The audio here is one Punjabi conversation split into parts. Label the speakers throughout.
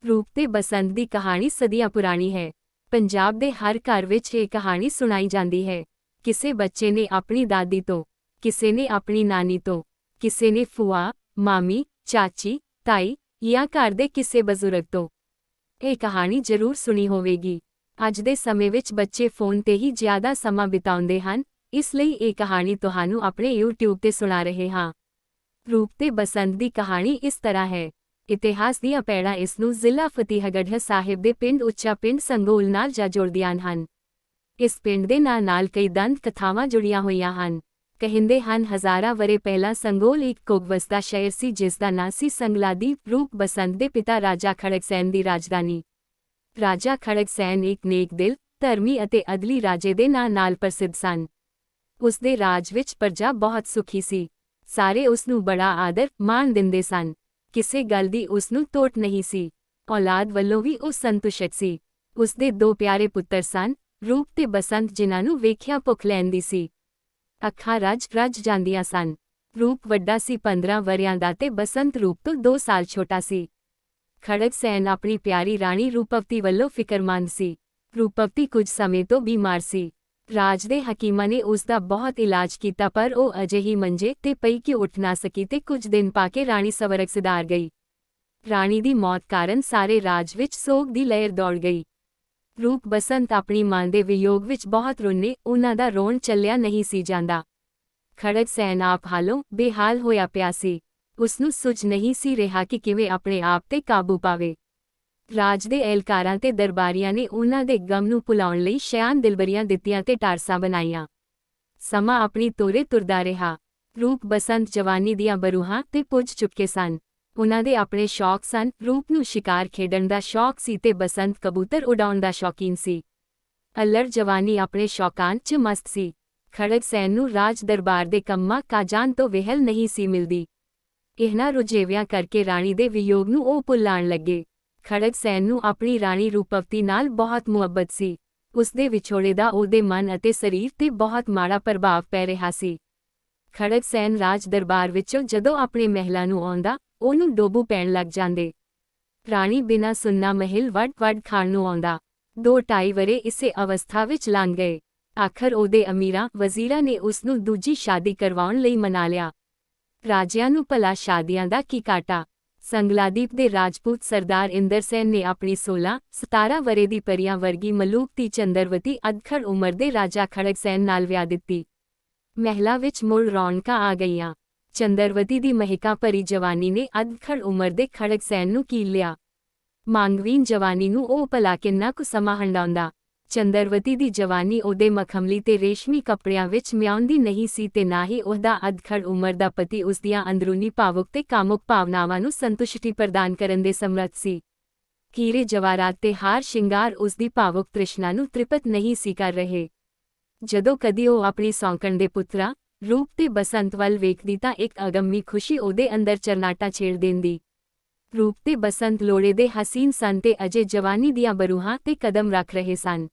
Speaker 1: ਰੂਪ ਤੇ ਬਸੰਤ ਦੀ ਕਹਾਣੀ ਸਦੀਆਂ ਪੁਰਾਣੀ ਹੈ। ਪੰਜਾਬ ਦੇ ਹਰ ਘਰ ਵਿੱਚ ਇਹ ਕਹਾਣੀ ਸੁਣਾਈ ਜਾਂਦੀ ਹੈ। ਕਿਸੇ ਬੱਚੇ ਨੇ ਆਪਣੀ ਦਾਦੀ ਤੋਂ, ਕਿਸੇ ਨੇ ਆਪਣੀ ਨਾਨੀ ਤੋਂ, ਕਿਸੇ ਨੇ ਫੂਆ, ਮਾਮੀ, ਚਾਚੀ, ਤਾਈ ਜਾਂ ਘਰ ਦੇ ਕਿਸੇ ਬਜ਼ੁਰਗ ਤੋਂ ਇਹ ਕਹਾਣੀ ਜ਼ਰੂਰ ਸੁਣੀ ਹੋਵੇਗੀ। ਅੱਜ ਦੇ ਸਮੇਂ ਵਿੱਚ ਬੱਚੇ ਫੋਨ ਤੇ ਹੀ ਜ਼ਿਆਦਾ ਸਮਾਂ ਬਿਤਾਉਂਦੇ ਹਨ, ਇਸ ਲਈ ਇਹ ਕਹਾਣੀ ਤੁਹਾਨੂੰ ਆਪਣੇ YouTube ਤੇ ਸੁਣਾ ਰਹੇ ਹਾਂ। ਰੂਪ ਤੇ ਬਸੰਤ ਦੀ ਕਹਾਣੀ ਇਸ ਤਰ੍ਹਾਂ ਹੈ। ਇਤਿਹਾਸ ਦੀਆਂ ਪੈੜਾਂ ਇਸ ਨੂੰ ਜ਼ਿਲ੍ਹਾ ਫਤਿਹਗੜ੍ਹ ਸਾਹਿਬ ਦੇ ਪਿੰਡ ਉੱਚਾ ਪਿੰਡ ਸੰਗੋਲ ਨਾਲ ਜਾ ਜੋੜਦੀਆਂ ਹਨ। ਇਸ ਪਿੰਡ ਦੇ ਨਾਲ ਕਈ ਦੰਤ ਕਥਾਵਾਂ ਜੁੜੀਆਂ ਹੋਈਆਂ ਹਨ। ਕਹਿੰਦੇ ਹਨ ਹਜ਼ਾਰਾਂ ਵਰ੍ਹੇ ਪਹਿਲਾਂ ਸੰਗੋਲ ਇੱਕ ਕੁੱਗਵਸਦਾ ਸ਼ਹਿਰ ਸੀ ਜਿਸ ਦਾ ਨਾਂ ਸੀ ਸੰਗਲਾਦੀਪ। ਰੂਪ ਬਸੰਤ ਦੇ ਪਿਤਾ ਰਾਜਾ ਖੜਗਸੈਨ ਦੀ ਰਾਜਧਾਨੀ। ਰਾਜਾ ਖੜਗਸੈਨ ਇੱਕ ਨੇਕ ਦਿਲ, ਧਰਮੀ ਅਤੇ ਅਦਲੀ ਰਾਜੇ ਦੇ ਨਾਂ ਨਾਲ ਪ੍ਰਸਿੱਧ ਸਨ। ਉਸ ਦੇ ਰਾਜ ਵਿੱਚ ਪ੍ਰਜਾ ਬਹੁਤ ਸੁਖੀ ਸੀ। ਸਾਰੇ ਉਸ ਨੂੰ ਬੜਾ ਆਦਰ ਮਾਣ ਦਿੰਦੇ ਸਨ। ਕਿਸੇ ਗੱਲ ਦੀ ਉਸ ਨੂੰ ਤੋਟ ਨਹੀਂ ਸੀ। ਔਲਾਦ ਵੱਲੋਂ ਵੀ ਉਹ ਸੰਤੁਸ਼ਟ ਸੀ। ਉਸ ਦੇ 2 ਪਿਆਰੇ ਪੁੱਤਰ ਸਨ, ਰੂਪ ਤੇ ਬਸੰਤ, ਜਿਨ੍ਹਾਂ ਨੂੰ ਵੇਖਿਆ ਭੁੱਖ ਲੈਂਦੀ ਸੀ। ਅੱਖਾਂ ਰੱਜ ਜਾਂਦੀਆਂ ਸਨ। ਰੂਪ ਵੱਡਾ ਸੀ 15 ਵਰ੍ਹਿਆਂ ਦਾ ਤੇ ਬਸੰਤ ਰੂਪ ਤੋਂ 2 ਸਾਲ ਛੋਟਾ ਸੀ। ਖੜਗਸੈਨ ਆਪਣੀ ਪਿਆਰੀ ਰਾਣੀ ਰੂਪਵਤੀ ਵੱਲੋਂ ਫਿਕਰਮੰਦ ਸੀ। ਰੂਪਵਤੀ ਕੁਝ ਸਮੇਂ ਤੋਂ ਬਿਮਾਰ ਸੀ। ਰਾਜ ਦੇ ਹਕੀਮਾਂ ਨੇ ਉਸ ਦਾ ਬਹੁਤ ਇਲਾਜ ਕੀਤਾ ਪਰ ਉਹ ਅਜੇ ਹੀ ਮੰਜੇ ਤੇ ਪਈ ਕਿ ਉੱਠ ਨਾ ਸਕੀ ਤੇ ਕੁਝ ਦਿਨ ਪਾ ਕੇ ਰਾਣੀ ਸਵਰਗ ਸਿਧਾਰ ਗਈ। ਰਾਣੀ ਦੀ ਮੌਤ ਕਾਰਨ ਸਾਰੇ ਰਾਜ ਵਿੱਚ ਸੋਗ ਦੀ ਲਹਿਰ ਦੌੜ ਗਈ। ਰੂਪ ਬਸੰਤ ਆਪਣੀ ਮਾਂ ਦੇ ਵਿਯੋਗ ਵਿੱਚ ਬਹੁਤ ਰੋਣੇ, ਉਹਨਾਂ ਦਾ ਰੋਣ ਚੱਲਿਆ ਨਹੀਂ ਸੀ ਜਾਂਦਾ। ਖੜਗਸੈਨ ਆਪ ਹਾਲੋਂ ਬੇਹਾਲ ਹੋਇਆ ਪਿਆ ਸੀ। ਉਸ ਨੂੰ ਸੁੱਝ ਨਹੀਂ ਸੀ ਰਿਹਾ ਕਿ ਕਿਵੇਂ ਆਪਣੇ ਆਪ ਤੇ ਕਾਬੂ ਪਾਵੇ। ਰਾਜ ਦੇ ਅਹਿਲਕਾਰਾਂ ਤੇ ਦਰਬਾਰੀਆਂ ਨੇ ਉਹਨਾਂ ਦੇ ਗਮ ਨੂੰ ਭੁਲਾਉਣ ਲਈ ਸ਼ਿਆਨ ਦਿਲਬਰੀਆਂ ਦਿੱਤੀਆਂ ਤੇ ਟਾਰਸਾਂ ਬਣਾਈਆਂ। ਸਮਾਂ ਆਪਣੀ ਤੋਰੇ ਤੁਰਦਾ ਰਿਹਾ। ਰੂਪ ਬਸੰਤ ਜਵਾਨੀ ਦੀਆਂ ਬਰੂਹਾਂ ਤੇ ਪੁੱਜ ਚੁੱਕੇ ਸਨ। ਉਹਨਾਂ ਦੇ ਆਪਣੇ ਸ਼ੌਕ ਸਨ। ਰੂਪ ਨੂੰ ਸ਼ਿਕਾਰ ਖੇਡਣ ਦਾ ਸ਼ੌਕ ਸੀ ਤੇ ਬਸੰਤ ਕਬੂਤਰ ਉਡਾਉਣ ਦਾ ਸ਼ੌਕੀਨ ਸੀ। ਅਲੜ ਜਵਾਨੀ ਆਪਣੇ ਸ਼ੌਕਾਂ 'ਚ ਮਸਤ ਸੀ। ਖੜਗਸੈਨ ਨੂੰ ਰਾਜ ਦਰਬਾਰ ਦੇ ਕੰਮਾਂ ਕਾਜਾਂ ਤੋਂ ਵਿਹਲ ਨਹੀਂ ਸੀ ਮਿਲਦੀ। ਇਹਨਾਂ ਰੁਝੇਵਿਆਂ ਕਰਕੇ ਰਾਣੀ ਦੇ ਵਿਯੋਗ ਨੂੰ ਉਹ ਭੁੱਲਣ ਲੱਗੇ। ਖੜਗਸੈਨ ਨੂੰ ਆਪਣੀ ਰਾਣੀ ਰੂਪਵਤੀ ਨਾਲ ਬਹੁਤ ਮੁਹੱਬਤ ਸੀ। ਉਸ ਦੇ ਵਿਛੋੜੇ ਦਾ ਉਹਦੇ ਮਨ ਅਤੇ ਸਰੀਰ ਤੇ ਬਹੁਤ ਮਾੜਾ ਪ੍ਰਭਾਵ ਪੈ ਰਿਹਾ ਸੀ। ਖੜਗਸੈਨ ਰਾਜ ਦਰਬਾਰ ਵਿੱਚੋਂ ਜਦੋਂ ਆਪਣੇ ਮਹਿਲਾਂ ਨੂੰ ਆਉਂਦਾ, ਉਹਨੂੰ ਡੋਬੂ ਪੈਣ ਲੱਗ ਜਾਂਦੇ। ਰਾਣੀ ਬਿਨਾਂ ਸੁੰਨਾ ਮਹਿਲ ਵੱਡ ਖਾਣ ਨੂੰ ਆਉਂਦਾ। 2-2.5 ਵਰ੍ਹੇ ਇਸੇ ਅਵਸਥਾ ਵਿੱਚ ਲੰਘ ਗਏ। ਆਖਰ ਉਹਦੇ ਅਮੀਰਾਂ ਵਜ਼ੀਰਾਂ ਨੇ ਉਸ ਨੂੰ ਦੂਜੀ ਸ਼ਾਦੀ ਕਰਵਾਉਣ ਲਈ ਮਨਾ ਲਿਆ। ਰਾਜਿਆਂ ਨੂੰ ਭਲਾ ਸ਼ਾਦੀਆਂ ਦਾ ਕੀ ਘਾਟਾ। ਸੰਗਲਾਦੀਪ ਦੇ ਰਾਜਪੂਤ ਸਰਦਾਰ ਇੰਦਰਸੈਨ ਨੇ ਆਪਣੀ 16-17 ਵਰ੍ਹੇ ਦੀ ਪਰੀਆਂ ਵਰਗੀ ਮਲੂਕ ਧੀ ਚੰਦਰਵਤੀ ਅਧਖੜ ਉਮਰ ਦੇ ਰਾਜਾ ਖੜਗਸੈਨ ਨਾਲ ਵਿਆਹ ਦਿੱਤੀ। ਮਹਿਲਾਂ ਵਿੱਚ ਮੁੜ ਰੌਣਕਾਂ ਆ ਗਈਆਂ। ਚੰਦਰਵਤੀ ਦੀ ਮਹਿਕਾਂ ਭਰੀ ਜਵਾਨੀ ਨੇ ਅਧਖੜ ਉਮਰ ਦੇ ਖੜਗਸੈਨ ਨੂੰ ਕੀਲ ਲਿਆ। ਮੰਗਵੀਨ ਜਵਾਨੀ ਨੂੰ ਉਹ ਭਲਾ ਕਿੰਨਾ ਕੁ ਸਮਾਂ ਹੰਡਾਉਂਦਾ। ਚੰਦਰਵਤੀ ਦੀ ਜਵਾਨੀ ਉਹਦੇ ਮਖਮਲੀ ਤੇ ਰੇਸ਼ਮੀ ਕੱਪੜਿਆਂ ਵਿੱਚ ਮਿਆਉਂਦੀ ਨਹੀਂ ਸੀ ਤੇ ਨਾ ਹੀ ਉਹਦਾ ਅਧਖੜ ਉਮਰ ਦਾ ਪਤੀ ਉਸ ਦੀਆਂ ਅੰਦਰੂਨੀ ਭਾਵੁਕ ਤੇ ਕਾਮੁਕ ਭਾਵਨਾਵਾਂ ਨੂੰ ਸੰਤੁਸ਼ਟੀ ਪ੍ਰਦਾਨ ਕਰਨ ਦੇ ਸਮਰੱਥ ਸੀ। ਹੀਰੇ ਜਵਾਹਰਾਤ ਤੇ ਹਾਰ ਸ਼ਿੰਗਾਰ ਉਸ ਦੀ ਭਾਵੁਕ ਤ੍ਰਿਸ਼ਨਾ ਨੂੰ ਤ੍ਰਿਪਤ ਨਹੀਂ ਸੀ ਕਰ ਰਹੇ। ਜਦੋਂ ਕਦੀ ਉਹ ਆਪਣੀ ਸੌਂਕਣ ਦੇ ਪੁੱਤਰਾਂ, ਰੂਪ ਤੇ ਬਸੰਤ ਵੱਲ ਵੇਖਦੀ ਤਾਂ ਇੱਕ ਅਗੰਮੀ ਖੁਸ਼ੀ ਉਹਦੇ ਅੰਦਰ ਚਰਨਾਟਾ ਛੇੜ ਦਿੰਦੀ। ਰੂਪ ਤੇ ਬਸੰਤ ਲੋੜੇ ਦੇ ਹਸੀਨ ਸਨ ਤੇ ਅਜੇ ਜਵਾਨੀ ਦੀਆਂ ਬਰੂਹਾਂ ਤੇ ਕਦਮ ਰੱਖ ਰਹੇ ਸਨ।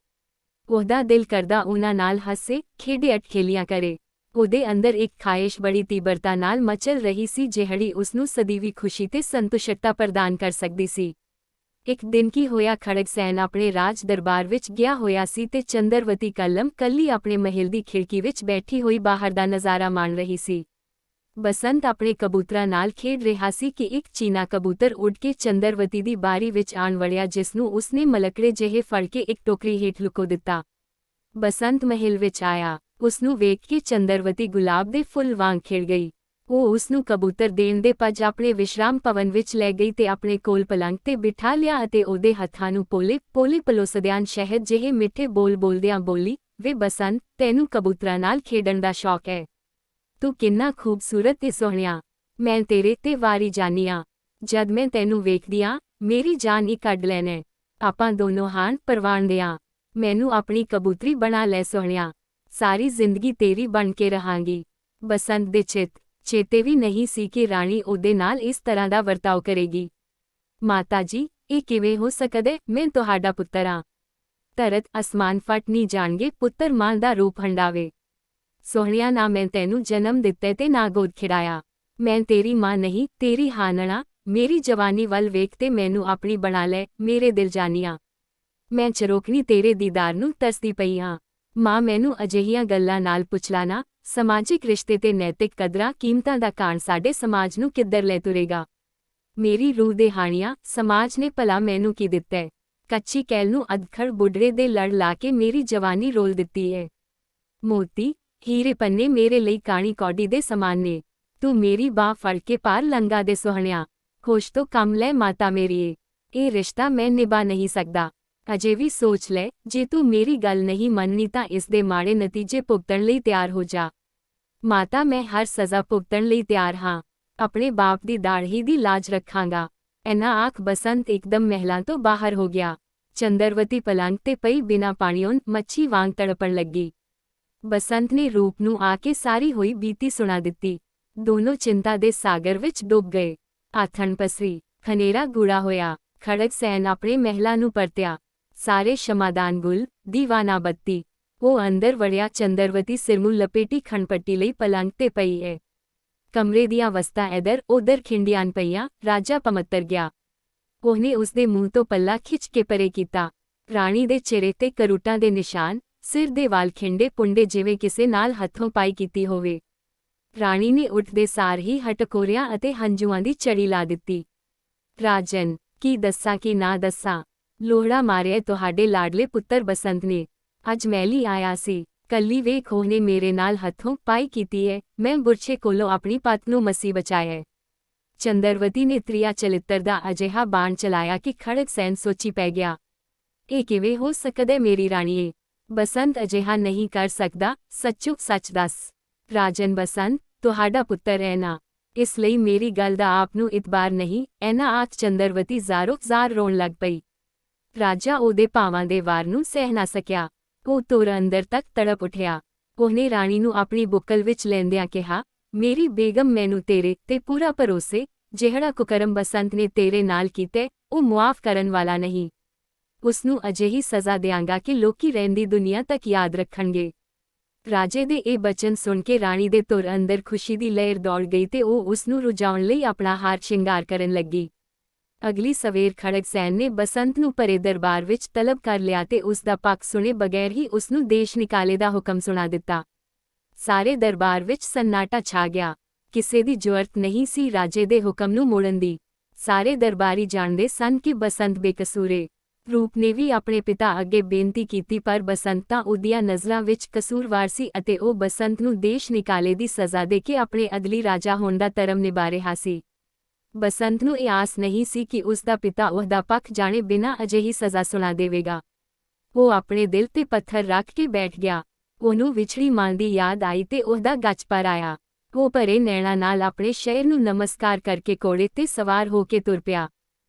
Speaker 1: ਉਹਦਾ ਦਿਲ ਕਰਦਾ ਉਹਨਾਂ ਨਾਲ ਹੱਸੇ, ਖੇਡੇ, ਅਟਖੇਲੀਆਂ ਕਰੇ। ਉਹਦੇ ਅੰਦਰ ਇੱਕ ਖਾਹਿਸ਼ ਬੜੀ ਤੀਬਰਤਾ ਨਾਲ ਮਚਲ ਰਹੀ ਸੀ ਜਿਹੜੀ ਉਸ ਨੂੰ ਸਦੀਵੀ ਖੁਸ਼ੀ ਤੇ ਸੰਤੁਸ਼ਟਤਾ ਪ੍ਰਦਾਨ ਕਰ ਸਕਦੀ ਸੀ। ਇੱਕ ਦਿਨ ਕੀ ਹੋਇਆ, ਖੜਗਸੈਨ ਆਪਣੇ ਰਾਜ ਦਰਬਾਰ ਵਿੱਚ ਗਿਆ ਹੋਇਆ ਸੀ ਤੇ ਚੰਦਰਵਤੀ ਕੱਲੀ ਆਪਣੇ ਮਹਿਲ ਦੀ ਖਿੜਕੀ ਵਿੱਚ ਬੈਠੀ ਹੋਈ ਬਾਹਰ ਦਾ ਨਜ਼ਾਰਾ ਮਾਣ ਰਹੀ ਸੀ। ਬਸੰਤ ਆਪਣੇ ਕਬੂਤਰਾਂ ਨਾਲ ਖੇਡ ਰਿਹਾ ਸੀ ਕਿ ਇੱਕ ਚੀਨਾ ਕਬੂਤਰ ਉੱਡ ਕੇ ਚੰਦਰਵਤੀ ਦੀ ਬਾਰੀ ਵਿੱਚ ਆਣ ਵੜਿਆ ਜਿਸ ਨੂੰ ਉਸਨੇ ਮਲਕੜੇ ਜਿਹੇ ਫੜ ਕੇ ਇੱਕ ਟੋਕਰੀ ਹੇਠ ਲੁਕੋ ਦਿੱਤਾ। ਬਸੰਤ ਮਹਿਲ ਵਿੱਚ ਆਇਆ। ਉਸ ਨੂੰ ਵੇਖ ਕੇ ਚੰਦਰਵਤੀ ਗੁਲਾਬ ਦੇ ਫੁੱਲ ਵਾਂਗ ਖਿੜ ਗਈ। ਉਹ ਉਸ ਨੂੰ ਕਬੂਤਰ ਦੇਣ ਦੇ ਭੱਜ ਆਪਣੇ ਵਿਸ਼ਰਾਮ ਭਵਨ ਵਿੱਚ ਲੈ ਗਈ ਤੇ ਆਪਣੇ ਕੋਲ ਪਲੰਗ ਤੇ ਬਿਠਾ ਲਿਆ ਅਤੇ ਉਹਦੇ ਹੱਥਾਂ ਨੂੰ ਪੋਲੇ ਪਲੋਸਦਿਆਂ ਸ਼ਹਿਦ ਜਿਹੇ ਮਿੱਠੇ ਬੋਲ ਬੋਲਦਿਆਂ ਬੋਲੀ, ਵੇ ਬਸੰਤ, ਤੈਨੂੰ ਕਬੂਤਰਾਂ ਨਾਲ ਖੇਡਣ ਦਾ ਸ਼ੌਕ ਹੈ। ਤੂੰ ਕਿੰਨਾ ਖੂਬਸੂਰਤ ਤੇ ਸੋਹਣਿਆ। ਮੈਂ ਤੇਰੇ ਤੇ ਵਾਰੀ ਜਾਨੀ ਆਂ। ਜਦ ਮੈਂ ਤੈਨੂੰ ਵੇਖਦੀ ਆਂ, ਮੇਰੀ ਜਾਨ ਹੀ ਕੱਢ ਲੈਣੇ। ਆਪਾਂ ਦੋਨੋਂ ਹਾਣ ਪਰਵਾਨ ਆਂ। ਮੈਨੂੰ ਆਪਣੀ ਕਬੂਤਰੀ ਬਣਾ ਲੈ ਸੋਹਣਿਆ। ਸਾਰੀ ਜ਼ਿੰਦਗੀ ਤੇਰੀ ਬਣ ਕੇ ਰਹਾਂਗੀ। ਬਸੰਤ ਦੇ ਚੇਤੇ ਵੀ ਨਹੀਂ ਸੀ ਕਿ ਰਾਣੀ ਉਹਦੇ ਨਾਲ ਇਸ ਤਰ੍ਹਾਂ ਦਾ ਵਰਤਾਓ ਕਰੇਗੀ। ਮਾਤਾ ਜੀ, ਇਹ ਕਿਵੇਂ ਹੋ ਸਕਦਾ? ਮੈਂ ਤੁਹਾਡਾ ਪੁੱਤਰ ਆਂ। ਧਰਤ ਅਸਮਾਨ ਫਟ ਨਹੀਂ ਜਾਣਗੇ ਪੁੱਤਰ ਮਾਂ ਦਾ ਰੂਪ ਹੰਡਾਵੇ। ਸੋਹਣਿਆ, ਨਾ ਮੈਂ ਤੈਨੂੰ ਜਨਮ ਦਿੱਤਾ ਤੇ ਨਾ ਗੋਦ ਖਿਡਾਇਆ। ਮੈਂ ਤੇਰੀ ਮਾਂ ਨਹੀਂ, ਤੇਰੀ ਹਾਨਣਾ, ਮੇਰੀ ਜਵਾਨੀ ਵੱਲ ਵੇਖ ਤੇ ਮੈਨੂੰ ਆਪਣੀ ਬਣਾ ਲੈ ਮੇਰੇ ਦਿਲ ਜਾਨੀਆਂ। ਮੈਂ ਚਰੋਕਣੀ ਤੇਰੇ ਦੀਦਾਰ ਨੂੰ ਤਰਸਦੀ ਪਈ ਹਾਂ। ਮਾਂ ਮੈਨੂੰ ਅਜਿਹੀਆਂ ਗੱਲਾਂ ਨਾਲ ਪੁੱਛਲਾ ਨਾ। ਸਮਾਜਿਕ ਰਿਸ਼ਤੇ ਤੇ ਨੈਤਿਕ ਕਦਰਾਂ ਕੀਮਤਾਂ ਦਾ ਕਾਣ ਸਾਡੇ ਸਮਾਜ ਨੂੰ ਕਿੱਧਰ ਲੈ ਤੁਰੇਗਾ। ਮੇਰੀ ਰੂਹ ਦੇ ਹਾਣੀਆਂ, ਸਮਾਜ ਨੇ ਭਲਾ ਮੈਨੂੰ ਕੀ ਦਿੱਤਾ ਹੈ। ਕੱਚੀ ਕੈਲ ਨੂੰ ਅਧਖੜ ਬੁੱਢੜੇ ਦੇ ਲੜ ਲਾ ਕੇ ਮੇਰੀ ਜਵਾਨੀ ਰੋਲ ਦਿੱਤੀ ਹੈ। ਮੋਤੀ ਹੀਰੇ ਪੰਨੇ ਮੇਰੇ ਲਈ ਕਾਣੀ ਕੌਡੀ ਦੇ ਸਮਾਨ ਨੇ। ਤੂੰ ਮੇਰੀ ਬਾਹ ਫੜ ਕੇ ਪਾਰ ਲੰਗਾ ਦੇ ਸੁਹਣਿਆ। ਖੁਸ਼ ਤੋਂ ਕੰਮ ਲੈ ਮਾਤਾ ਮੇਰੀਏ, ਇਹ ਰਿਸ਼ਤਾ ਮੈਂ ਨਿਭਾ ਨਹੀਂ ਸਕਦਾ। ਅਜੇ ਵੀ ਸੋਚ ਲੈ, ਜੇ ਤੂੰ ਮੇਰੀ ਗੱਲ ਨਹੀਂ ਮੰਨਣੀ ਤਾਂ ਇਸ ਦੇ ਮਾੜੇ ਨਤੀਜੇ ਭੁਗਤਣ ਲਈ ਤਿਆਰ ਹੋ ਜਾ। ਮਾਤਾ ਮੈਂ ਹਰ ਸਜ਼ਾ ਭੁਗਤਣ ਲਈ ਤਿਆਰ ਹਾਂ। ਆਪਣੇ ਬਾਪ ਦੀ ਦਾੜ੍ਹੀ ਦੀ ਲਾਜ ਰੱਖਾਂਗਾ। ਐਨਾ ਆਖ ਬਸੰਤ ਇੱਕਦਮ ਮਹਿਲਾਂ ਤੋਂ ਬਾਹਰ ਹੋ ਗਿਆ। ਚੰਦਰਵਤੀ ਪਲੰਗ ਤੇ ਪਈ ਬਿਨਾਂ ਪਾਣੀਓਂ ਮੱਛੀ ਵਾਂਗ ਤੜਪਣ ਲੱਗੀ। ਬਸੰਤ ਨੇ ਰੂਪ ਨੂੰ ਆ ਕੇ ਸਾਰੀ ਹੋਈ ਬੀਤੀ ਸੁਣਾ ਦਿੱਤੀ। ਦੋਨੋਂ ਚਿੰਤਾ ਦੇ ਸਾਗਰ ਵਿੱਚ ਡੁੱਬ ਗਏ। ਆਥਣ ਪਸਰੀ, ਹਨੇਰਾ ਗੂੜਾ ਹੋਇਆ। ਖੜਗ ਸੈਨ ਆਪਣੇ ਮਹਿਲਾਂ ਨੂੰ ਪਰਤਿਆ। ਸਾਰੇ ਸ਼ਮਾਦਾਨ ਗੁਲ, ਦੀਵਾਨਾ ਬੱਤੀ। ਉਹ ਅੰਦਰ ਵੜਿਆ। ਚੰਦਰਵਤੀ ਸਿਰ ਮੂੰਹ ਲਪੇਟੀ ਖਣਪੱਟੀ ਲਈ ਪਲੰਗ ਤੇ ਪਈ ਹੈ। ਕਮਰੇ ਦੀਆਂ ਵਸਤਾਂ ਇੱਧਰ ਉੱਧਰ ਖਿੰਡੀਆਂ ਪਈਆਂ। ਰਾਜਾ ਪਮੱਤਰ ਗਿਆ। ਉਹਨੇ ਉਸਦੇ ਮੂੰਹ ਤੋਂ ਪੱਲਾ ਖਿੱਚ ਕੇ ਪਰੇ ਕੀਤਾ। ਰਾਣੀ ਦੇ ਚਿਹਰੇ ਤੇ ਕਰੂਟਾਂ ਦੇ ਨਿਸ਼ਾਨ, ਸਿਰ ਦੇ ਵਾਲ ਖਿੰਡੇ ਪੁੰਡੇ ਜਿਵੇਂ ਕਿਸੇ ਨਾਲ ਹੱਥੋਂ ਪਾਈ ਕੀਤੀ ਹੋਵੇ। ਰਾਣੀ ਨੇ ਉੱਠਦੇ ਸਾਰ ਹੀ ਹਟਕੋਰਿਆਂ ਅਤੇ ਹੰਝੂਆਂ ਦੀ ਚੜੀ ਲਾ ਦਿੱਤੀ। ਰਾਜਨ, ਕੀ ਦੱਸਾਂ ਕੀ ਨਾ ਦੱਸਾਂ। ਲੋਹੜਾ ਮਾਰਿਆ ਤੁਹਾਡੇ ਲਾਡਲੇ ਪੁੱਤਰ ਬਸੰਤ ਨੇ। ਅੱਜ ਮੈਲੀ ਆਇਆ ਸੀ। ਕੱਲੀ ਵੇਖ ਉਹਨੇ ਮੇਰੇ ਨਾਲ ਹੱਥੋਂ ਪਾਈ ਕੀਤੀ ਹੈ। ਮੈਂ ਬੁਰਛੇ ਕੋਲੋਂ ਆਪਣੀ ਪਤ ਨੂੰ ਮਸੀਂ ਬਚਾਇਆ। ਚੰਦਰਵਤੀ ਨੇ ਤ੍ਰਿਆ ਚਲਿੱਤਰ ਦਾ ਅਜਿਹਾ ਬਾਣ ਚਲਾਇਆ ਕਿ ਖੜਗ ਸੈਨ ਸੋਚੀ ਪੈ ਗਿਆ। ਇਹ ਕਿਵੇਂ ਹੋ ਸਕਦਾ ਮੇਰੀ ਰਾਣੀਏ। ਬਸੰਤ ਅਜਿਹਾ ਨਹੀਂ ਕਰ ਸਕਦਾ। ਸੱਚੋ ਸੱਚ ਦੱਸ। ਰਾਜਨ ਬਸੰਤ ਤੁਹਾਡਾ ਪੁੱਤਰ ਹੈ ਨਾ, ਇਸ ਲਈ ਮੇਰੀ ਗੱਲ ਦਾ ਆਪ ਨੂੰ ਇਤਬਾਰ ਨਹੀਂ। ਐਨਾ ਆਖ ਚੰਦਰਵਤੀ ਜ਼ਾਰੋ ਜ਼ਾਰ ਰੋਣ ਲੱਗ ਪਈ। ਰਾਜਾ ਉਹਦੇ ਭਾਵਾਂ ਦੇ ਵਾਰ ਨੂੰ ਸਹਿ ਨਾ ਸਕਿਆ। ਉਹ ਤੁਰ ਅੰਦਰ ਤੱਕ ਤੜਪ ਉੱਠਿਆ। ਉਹਨੇ ਰਾਣੀ ਨੂੰ ਆਪਣੀ ਬੁੱਕਲ ਵਿੱਚ ਲੈਂਦਿਆਂ ਕਿਹਾ, ਮੇਰੀ ਬੇਗਮ ਮੈਨੂੰ ਤੇਰੇ ਤੇ ਪੂਰਾ ਭਰੋਸੇ। ਜਿਹੜਾ ਕੁਕਰਮ ਬਸੰਤ ਨੇ ਤੇਰੇ ਨਾਲ ਕੀਤੇ ਉਹ ਮੁਆਫ ਕਰਨ ਵਾਲਾ ਨਹੀਂ। ਉਸਨੂੰ ਅਜਿਹੀ ਸਜ਼ਾ ਦਿਆਂਗਾ ਕਿ ਲੋਕੀ ਰਹਿੰਦੀ ਦੁਨੀਆ ਤੱਕ ਯਾਦ ਰੱਖਣਗੇ। ਰਾਜੇ ਦੇ ਇਹ ਬਚਨ ਸੁਣ ਕੇ ਰਾਣੀ ਦੇ ਧੁਰ ਅੰਦਰ ਖੁਸ਼ੀ ਦੀ ਲਹਿਰ ਦੌੜ ਗਈ ਤੇ ਉਹ ਉਸਨੂੰ ਰੁਝਾਉਣ ਲਈ ਆਪਣਾ ਹਾਰ ਸ਼ਿੰਗਾਰ ਕਰਨ ਲੱਗੀ। ਅਗਲੀ ਸਵੇਰ ਖੜਗ ਸੈਨ ਨੇ ਬਸੰਤ ਨੂੰ ਭਰੇ ਦਰਬਾਰ ਵਿੱਚ ਤਲਬ ਕਰ ਲਿਆ ਤੇ ਉਸ ਦਾ ਪੱਖ ਸੁਣੇ ਬਗੈਰ ਹੀ ਉਸਨੂੰ ਦੇਸ਼ ਨਿਕਾਲੇ ਦਾ ਹੁਕਮ ਸੁਣਾ ਦਿੱਤਾ। ਸਾਰੇ ਦਰਬਾਰ ਵਿੱਚ ਸੰਨਾਟਾ ਛਾ ਗਿਆ। ਕਿਸੇ ਦੀ ਜੁਰਤ ਨਹੀਂ ਸੀ ਰਾਜੇ ਦੇ ਹੁਕਮ ਨੂੰ ਮੋੜਨ ਦੀ। ਸਾਰੇ ਦਰਬਾਰੀ ਜਾਣਦੇ ਸਨ ਕਿ ਬਸੰਤ ਬੇਕਸੂਰੇ। ਰੂਪ ਨੇ ਵੀ ਆਪਣੇ ਪਿਤਾ ਅੱਗੇ ਬੇਨਤੀ ਕੀਤੀ ਪਰ ਬਸੰਤ ਤਾਂ ਉਹਦੀਆਂ ਨਜ਼ਰਾਂ ਵਿੱਚ ਕਸੂਰਵਾਰ ਸੀ ਅਤੇ ਉਹ ਬਸੰਤ ਨੂੰ ਦੇਸ਼ ਨਿਕਾਲੇ ਦੀ ਸਜ਼ਾ ਦੇ ਕੇ ਆਪਣੇ ਅਦਲੀ ਰਾਜਾ ਹੋਣ ਦਾ ਧਰਮ ਨਿਭਾ ਰਿਹਾ ਸੀ। ਬਸੰਤ ਨੂੰ ਇਹ ਆਸ ਨਹੀਂ ਸੀ ਕਿ ਉਸ ਦਾ ਪਿਤਾ ਉਹਦਾ ਪੱਖ ਜਾਣੇ ਬਿਨਾਂ ਅਜਿਹੀ ਸਜ਼ਾ ਸੁਣਾ ਦੇਵੇਗਾ। ਉਹ ਆਪਣੇ ਦਿਲ ਤੇ ਪੱਥਰ ਰੱਖ ਕੇ ਬੈਠ ਗਿਆ। ਉਹਨੂੰ ਵਿਛੜੀ ਮਾਂ ਦੀ ਯਾਦ ਆਈ ਤੇ ਉਹਦਾ ਗੱਜ ਪਰ ਆਇਆ। ਉਹ ਭਰੇ ਨੈਣਾਂ ਨਾਲ ਆਪਣੇ ਸ਼ਹਿਰ ਨੂੰ ਨਮਸਕਾਰ ਕਰਕੇ ਘੋੜੇ ਤੇ ਸਵਾਰ ਹੋ ਕੇ ਤੁਰ ਪਿਆ।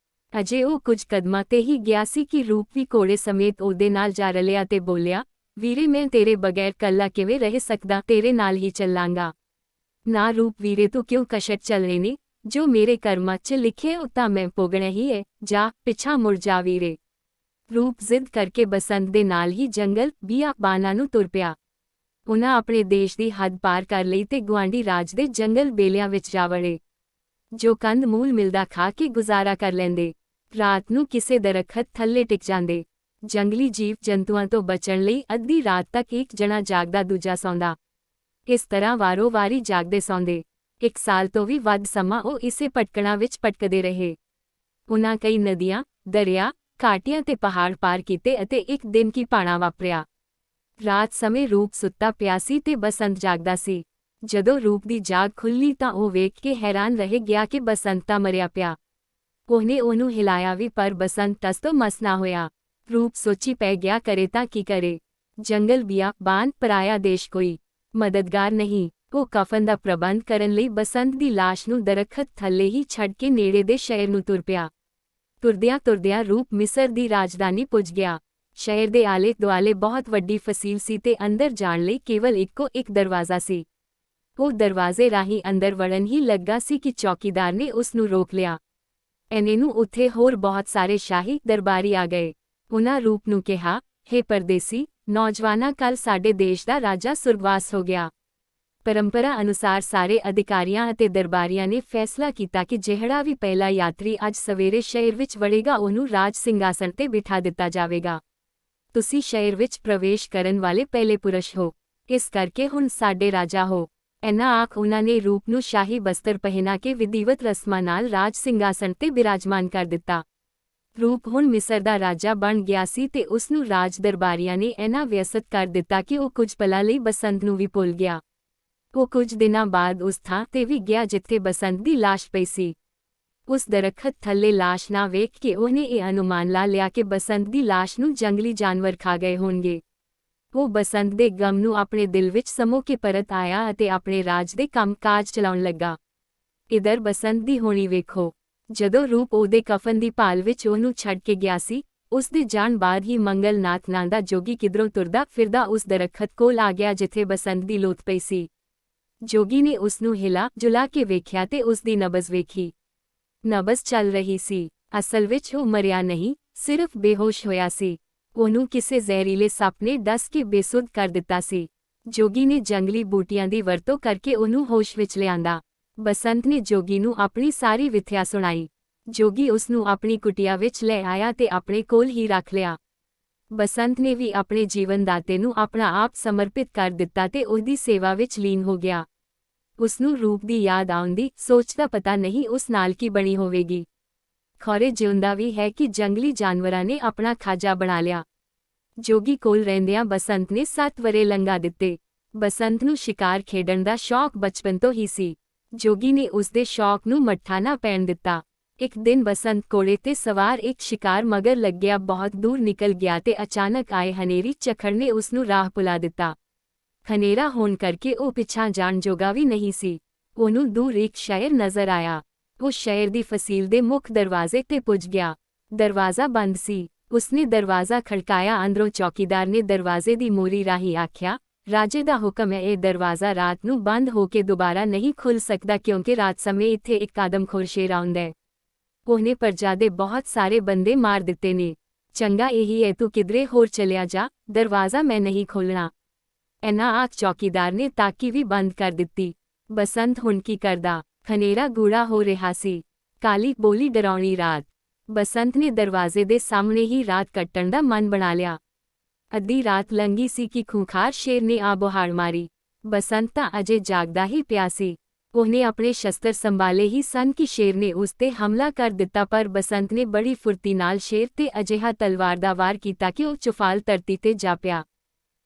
Speaker 1: ਅਜੇ ਉਹ ਕੁਝ ਕਦਮਾਂ ਤੇ ਹੀ ਗਿਆ ਸੀ ਕਿ ਰੂਪ ਵੀ ਘੋੜੇ ਸਮੇਤ ਉਹਦੇ ਨਾਲ ਜਾ ਰਲਿਆ ਤੇ ਬੋਲਿਆ, ਵੀਰੇ ਮੈਂ ਤੇਰੇ ਬਗੈਰ ਕੱਲਾ ਕਿਵੇਂ ਰਹਿ ਸਕਦਾ, ਤੇਰੇ ਨਾਲ ਹੀ ਚੱਲਾਂਗਾ। ਨਾ ਰੂਪ ਵੀਰੇ ਤੂੰ ਕਿਉਂ ਕਸ਼ਟ ਚੱਲੇ ਨੇ, ਜੋ ਮੇਰੇ ਕਰਮਾਂ 'ਚ ਲਿਖੇ ਉਹ ਤਾਂ ਮੈਂ ਭੋਗਣਾ ਹੀ ਹੈ, ਜਾ ਪਿਛਾ ਮੁੜ ਜਾ ਵੀਰੇ। ਰੂਪ ਜ਼ਿੱਦ ਕਰਕੇ ਬਸੰਤ ਦੇ ਨਾਲ ਹੀ ਜੰਗਲ ਬਿਆਬਾਨਾਂ ਨੂੰ ਤੁਰ ਪਿਆ। ਉਨ੍ਹਾਂ ਆਪਣੇ ਦੇਸ਼ ਦੀ ਹੱਦ ਪਾਰ ਕਰ ਲਈ ਤੇ ਗੁਆਂਢੀ ਰਾਜ ਦੇ ਜੰਗਲ ਬੇਲਿਆਂ ਵਿੱਚ ਜਾ ਵੜੇ। ਜੋ ਕੰਦ ਮੂਲ ਮਿਲਦਾ ਖਾ ਕੇ ਗੁਜ਼ਾਰਾ ਕਰ ਲੈਂਦੇ। ਰਾਤ ਨੂੰ ਕਿਸੇ ਦਰੱਖਤ ਥੱਲੇ ਟਿਕ ਜਾਂਦੇ। ਜੰਗਲੀ ਜੀਵ ਜੰਤੂਆਂ ਤੋਂ ਬਚਣ ਲਈ ਅੱਧੀ ਰਾਤ ਤੱਕ ਇੱਕ ਜਣਾ ਜਾਗਦਾ ਦੂਜਾ ਸੌਂਦਾ। ਇਸ ਤਰ੍ਹਾਂ ਵਾਰੋ ਵਾਰੀ ਜਾਗਦੇ ਸੌਂਦੇ। 1 ਸਾਲ ਤੋਂ ਵੀ ਵੱਧ ਸਮਾਂ ਉਹ ਇਸੇ ਭਟਕਣਾ ਵਿੱਚ ਭਟਕਦੇ ਰਹੇ। ਉਨ੍ਹਾਂ ਕਈ ਨਦੀਆਂ, ਦਰਿਆ, ਘਾਟੀਆਂ ਤੇ ਪਹਾੜ ਪਾਰ ਕੀਤੇ ਅਤੇ ਇੱਕ ਦਿਨ ਕੀ ਭਾਣਾ ਵਾਪਰਿਆ। ਰਾਤ ਸਮੇਂ ਰੂਪ ਸੁੱਤਾ ਪਿਆ ਸੀ ਤੇ ਬਸੰਤ ਜਾਗਦਾ ਸੀ। ਜਦੋਂ ਰੂਪ ਦੀ ਜਾਗ ਖੁੱਲ੍ਹੀ ਤਾਂ ਉਹ ਵੇਖ ਕੇ ਹੈਰਾਨ ਰਹਿ ਗਿਆ ਕਿ ਬਸੰਤ ਤਾਂ ਮਰਿਆ ਪਿਆ। ਉਹਨੇ ਉਹਨੂੰ ਹਿਲਾਇਆ ਵੀ ਪਰ ਬਸੰਤ ਟਸ ਤੋਂ ਮਸ ਨਾ ਹੋਇਆ। ਰੂਪ ਸੋਚੀ ਪੈ ਗਿਆ ਕਰੇ ਤਾਂ ਕੀ ਕਰੇ। ਜੰਗਲ ਬਿਆਬਾਨ ਪਰਾਇਆ ਦੇਸ਼ ਕੋਈ ਮਦਦਗਾਰ ਨਹੀਂ। ਉਹ ਕਫਨ ਦਾ ਪ੍ਰਬੰਧ ਕਰਨ ਲਈ ਬਸੰਤ ਦੀ ਲਾਸ਼ ਨੂੰ ਦਰੱਖਤ ਥੱਲੇ ਹੀ ਛੱਡ ਕੇ ਨੇੜੇ ਦੇ ਸ਼ਹਿਰ ਨੂੰ ਤੁਰ ਪਿਆ। ਤੁਰਦਿਆਂ ਤੁਰਦਿਆਂ ਰੂਪ ਮਿਸਰ ਦੀ ਰਾਜਧਾਨੀ ਪੁੱਜ ਗਿਆ। ਸ਼ਹਿਰ ਦੇ ਆਲੇ ਦੁਆਲੇ ਬਹੁਤ ਵੱਡੀ ਫਸੀਲ ਸੀ ਤੇ ਅੰਦਰ ਜਾਣ ਲਈ ਕੇਵਲ ਇੱਕੋ ਇੱਕ ਦਰਵਾਜ਼ਾ ਸੀ। ਉਹ ਦਰਵਾਜ਼ੇ ਰਾਹੀਂ ਅੰਦਰ ਵੜਨ ਹੀ ਲੱਗਾ ਸੀ ਕਿ ਚੌਕੀਦਾਰ ਨੇ ਉਸ ਨੂੰ ਰੋਕ ਲਿਆ। ਐਨੇ ਨੂੰ ਉੱਥੇ ਹੋਰ ਬਹੁਤ ਸਾਰੇ ਸ਼ਾਹੀ ਦਰਬਾਰੀ ਆ ਗਏ। ਉਨ੍ਹਾਂ ਰੂਪ ਨੂੰ ਕਿਹਾ, ਹੇ ਪਰਦੇਸੀ ਨੌਜਵਾਨਾਂ, ਕੱਲ ਸਾਡੇ ਦੇਸ਼ ਦਾ ਰਾਜਾ ਸੁਰਗਵਾਸ ਹੋ ਗਿਆ। परंपरा अनुसार सारे अधिकारियां ਅਤੇ ਦਰਬਾਰੀਆਂ ਨੇ ਫੈਸਲਾ ਕੀਤਾ ਕਿ ਜਿਹੜਾ ਵੀ ਪਹਿਲਾ ਯਾਤਰੀ ਅੱਜ ਸਵੇਰੇ ਸ਼ਹਿਰ ਵਿੱਚ ਵੜੇਗਾ ਉਹਨੂੰ ਰਾਜ ਸਿੰਘਾਸਣ ਤੇ ਬਿਠਾ ਦਿੱਤਾ ਜਾਵੇਗਾ। ਤੁਸੀਂ ਸ਼ਹਿਰ ਵਿੱਚ ਪ੍ਰਵੇਸ਼ ਕਰਨ ਵਾਲੇ ਪਹਿਲੇ ਪੁਰਸ਼ ਹੋ, ਇਸ ਕਰਕੇ ਹੁਣ ਸਾਡੇ ਰਾਜਾ ਹੋ। ਇਹਨਾਂ ਆਖ ਉਹਨਾਂ ਨੇ ਰੂਪ ਨੂੰ ਸ਼ਾਹੀ ਬਸਤਰ ਪਹਿਨਾ ਕੇ ਵਿਧੀਵਤ ਰਸਮਾਂ ਨਾਲ ਰਾਜ ਸਿੰਘਾਸਣ ਤੇ ਬਿਰਾਜਮਾਨ ਕਰ ਦਿੱਤਾ। ਰੂਪ ਹੁਣ ਮਿਸਰ ਦਾ ਰਾਜਾ ਬਣ ਗਿਆ ਸੀ ਤੇ ਉਸ ਨੂੰ ਰਾਜ ਦਰਬਾਰੀਆਂ ਨੇ ਇੰਨਾ ਵਿਅਸਤ ਕਰ ਦਿੱਤਾ ਕਿ ਉਹ ਕੁਝ ਪਲਾਂ ਲਈ ਬਸੰਤ ਨੂੰ ਵੀ ਭੁੱਲ ਗਿਆ। ਉਹ ਕੁਝ ਦਿਨਾਂ ਬਾਅਦ ਉਸ ਥਾਂ ਤੇ ਵੀ ਗਿਆ ਜਿੱਥੇ ਬਸੰਤ ਦੀ ਲਾਸ਼ ਪਈ ਸੀ। ਉਸ ਦਰਖਤ ਥੱਲੇ ਲਾਸ਼ ਨਾ ਵੇਖ ਕੇ ਉਹਨੇ ਇਹ ਅਨੁਮਾਨ ਲਾ ਲਿਆ ਕਿ ਬਸੰਤ ਦੀ ਲਾਸ਼ ਨੂੰ ਜੰਗਲੀ ਜਾਨਵਰ ਖਾ ਗਏ ਹੋਣਗੇ। ਉਹ ਬਸੰਤ ਦੇ ਗਮ ਨੂੰ ਆਪਣੇ ਦਿਲ ਵਿੱਚ ਸਮੋ ਕੇ ਪਰਤ ਆਇਆ ਅਤੇ ਆਪਣੇ ਰਾਜ ਦੇ ਕੰਮ-ਕਾਜ ਚਲਾਉਣ ਲੱਗਾ। ਇਧਰ ਬਸੰਤ ਦੀ ਹੋਣੀ ਵੇਖੋ। ਜਦੋਂ ਰੂਪ ਉਹਦੇ ਕਫਨ ਦੀ ਭਾਲ ਵਿੱਚ ਉਹਨੂੰ ਛੱਡ ਕੇ ਗਿਆ ਸੀ, ਉਸ ਦੇ ਜਾਣ ਬਾਅਦ ਹੀ ਮੰਗਲਨਾਥ ਨਾਂ ਦਾ ਜੋਗੀ ਕਿਧਰੋਂ ਤੁਰਦਾ ਫਿਰਦਾ ਉਸ ਦਰਖਤ ਕੋਲ ਆ ਗਿਆ ਜਿੱਥੇ ਬਸੰਤ ਦੀ ਲੋਥ ਪਈ ਸੀ। ਜੋਗੀ ਨੇ ਉਸ ਨੂੰ ਹਿਲਾ ਜੁਲਾ ਕੇ ਵੇਖਿਆ ਤੇ ਉਸ ਦੀ ਨਬਜ਼ ਵੇਖੀ। ਨਬਜ਼ ਚੱਲ ਰਹੀ ਸੀ। ਅਸਲ ਵਿੱਚ ਉਹ ਮਰਿਆ ਨਹੀਂ, ਸਿਰਫ ਬੇਹੋਸ਼ ਹੋਇਆ ਸੀ। ਉਹਨੂੰ ਕਿਸੇ ਜ਼ਹਿਰੀਲੇ ਸੱਪ ਨੇ ਡਸ ਕੇ ਬੇਸੁੱਧ ਕਰ ਦਿੱਤਾ ਸੀ। ਜੋਗੀ ਨੇ ਜੰਗਲੀ ਬੂਟੀਆਂ ਦੀ ਵਰਤੋਂ ਕਰਕੇ ਉਹਨੂੰ ਹੋਸ਼ ਵਿੱਚ ਲਿਆਂਦਾ। ਬਸੰਤ ਨੇ ਜੋਗੀ ਨੂੰ ਆਪਣੀ ਸਾਰੀ ਵਿਥਿਆ ਸੁਣਾਈ। ਜੋਗੀ ਉਸ ਨੂੰ ਆਪਣੀ ਕੁਟੀਆ ਵਿੱਚ ਲੈ ਆਇਆ ਤੇ ਆਪਣੇ ਕੋਲ ਹੀ ਰੱਖ ਲਿਆ। ਬਸੰਤ ਨੇ ਵੀ ਆਪਣੇ ਜੀਵਨ ਦਾਤੇ ਨੂੰ ਆਪਣਾ ਆਪ ਸਮਰਪਿਤ ਕਰ ਦਿੱਤਾ ਤੇ ਉਹਦੀ ਸੇਵਾ ਵਿੱਚ ਲੀਨ ਹੋ ਗਿਆ। ਉਸ ਨੂੰ ਰੂਪ ਦੀ ਯਾਦ ਆਉਂਦੀ, ਸੋਚਦਾ ਪਤਾ ਨਹੀਂ ਉਸ ਨਾਲ ਕੀ ਬਣੀ ਹੋਵੇਗੀ। ਖੌਰੇ ਜਿਉਂਦਾ ਵੀ ਹੈ ਕਿ ਜੰਗਲੀ ਜਾਨਵਰਾਂ ਨੇ ਆਪਣਾ ਖਾਜਾ ਬਣਾ ਲਿਆ। ਜੋਗੀ ਕੋਲ ਰਹਿੰਦਿਆਂ ਬਸੰਤ ਨੇ 7 ਵਰ੍ਹੇ ਲੰਘਾ ਦਿੱਤੇ। ਬਸੰਤ ਨੂੰ ਸ਼ਿਕਾਰ ਖੇਡਣ ਦਾ ਸ਼ੌਕ ਬਚਪਨ ਤੋਂ ਹੀ ਸੀ। ਜੋਗੀ ਨੇ ਉਸ ਦੇ ਸ਼ੌਕ ਨੂੰ ਮੱਠਾ ਨਾ ਪੈਣ ਦਿੱਤਾ। ਇੱਕ ਦਿਨ ਬਸੰਤ ਘੋੜੇ ਤੇ ਸਵਾਰ ਇੱਕ ਸ਼ਿਕਾਰ ਮਗਰ ਲੱਗਿਆ ਬਹੁਤ ਦੂਰ ਨਿਕਲ ਗਿਆ ਤੇ ਅਚਾਨਕ ਆਏ ਹਨੇਰੀ ਝੱਖੜ ਨੇ ਉਸ ਨੂੰ ਰਾਹ ਭੁਲਾ ਦਿੱਤਾ। ਹਨੇਰਾ ਹੋਣ ਕਰਕੇ ਉਹ ਪਿੱਛਾ ਜਾਣ ਜੋਗਾ ਵੀ ਨਹੀਂ ਸੀ। ਉਹਨੂੰ ਦੂਰ ਇੱਕ ਸ਼ਹਿਰ ਨਜ਼ਰ ਆਇਆ। ਉਹ ਸ਼ਹਿਰ ਦੀ ਫਸੀਲ ਦੇ ਮੁੱਖ ਦਰਵਾਜ਼ੇ ਤੇ ਪੁੱਜ ਗਿਆ। ਦਰਵਾਜ਼ਾ ਬੰਦ ਸੀ। ਉਸਨੇ ਦਰਵਾਜ਼ਾ ਖੜਕਾਇਆ। ਅੰਦਰੋਂ ਚੌਕੀਦਾਰ ਨੇ ਦਰਵਾਜ਼ੇ ਦੀ ਮੋਰੀ ਰਾਹੀਂ ਆਖਿਆ, ਰਾਜੇ ਦਾ ਹੁਕਮ ਹੈ ਇਹ ਦਰਵਾਜ਼ਾ ਰਾਤ ਨੂੰ ਬੰਦ ਹੋ ਕੇ ਦੁਬਾਰਾ ਨਹੀਂ ਖੁੱਲ੍ਹ ਸਕਦਾ ਕਿਉਂਕਿ ਰਾਤ ਸਮੇਂ ਇੱਥੇ ਇੱਕ ਆਦਮਖੋਰ ਸ਼ੇਰ ਆਉਂਦਾ ਹੈ। ਉਹਨੇ ਪ੍ਰਜਾ ਦੇ ਬਹੁਤ ਸਾਰੇ ਬੰਦੇ ਮਾਰ ਦਿੱਤੇ ਨੇ। ਚੰਗਾ ਇਹੀ ਹੈ ਤੂੰ ਕਿਧਰੇ ਹੋਰ ਚਲਿਆ ਜਾ, ਦਰਵਾਜ਼ਾ ਮੈਂ ਨਹੀਂ ਖੋਲ੍ਹਣਾ। ਇਹਨਾਂ ਆਖ ਚੌਕੀਦਾਰ ਨੇ ਤਾਕੀ ਵੀ ਬੰਦ ਕਰ ਦਿੱਤੀ। ਬਸੰਤ ਹੁਣ ਕੀ ਕਰਦਾ? ਹਨੇਰਾ ਗੂੜਾ ਹੋ ਰਿਹਾ ਸੀ। ਕਾਲੀ ਬੋਲੀ ਡਰਾਉਣੀ ਰਾਤ। ਬਸੰਤ ਨੇ ਦਰਵਾਜ਼ੇ ਦੇ ਸਾਹਮਣੇ ਹੀ ਰਾਤ ਕੱਟਣ ਦਾ ਮਨ ਬਣਾ ਲਿਆ। ਅੱਧੀ ਰਾਤ ਲੰਘੀ ਸੀ ਕਿ ਖੂੰਖਾਰ ਸ਼ੇਰ ਨੇ ਆ ਬੁਹਾੜ ਮਾਰੀ। ਬਸੰਤ ਤਾਂ ਅਜੇ ਜਾਗਦਾ ਹੀ ਪਿਆ ਸੀ। ਉਹਨੇ ਆਪਣੇ ਸ਼ਸਤਰ ਸੰਭਾਲੇ ਹੀ ਸਨ ਕਿ ਸ਼ੇਰ ਨੇ ਉਸ ਤੇ ਹਮਲਾ ਕਰ ਦਿੱਤਾ, ਪਰ ਬਸੰਤ ਨੇ ਬੜੀ ਫੁਰਤੀ ਨਾਲ ਸ਼ੇਰ ਤੇ ਅਜਿਹਾ ਤਲਵਾਰ ਦਾ ਵਾਰ ਕੀਤਾ ਕਿ ਉਹ ਚੁਫਾਲ ਧਰਤੀ ਤੇ ਜਾ ਪਿਆ।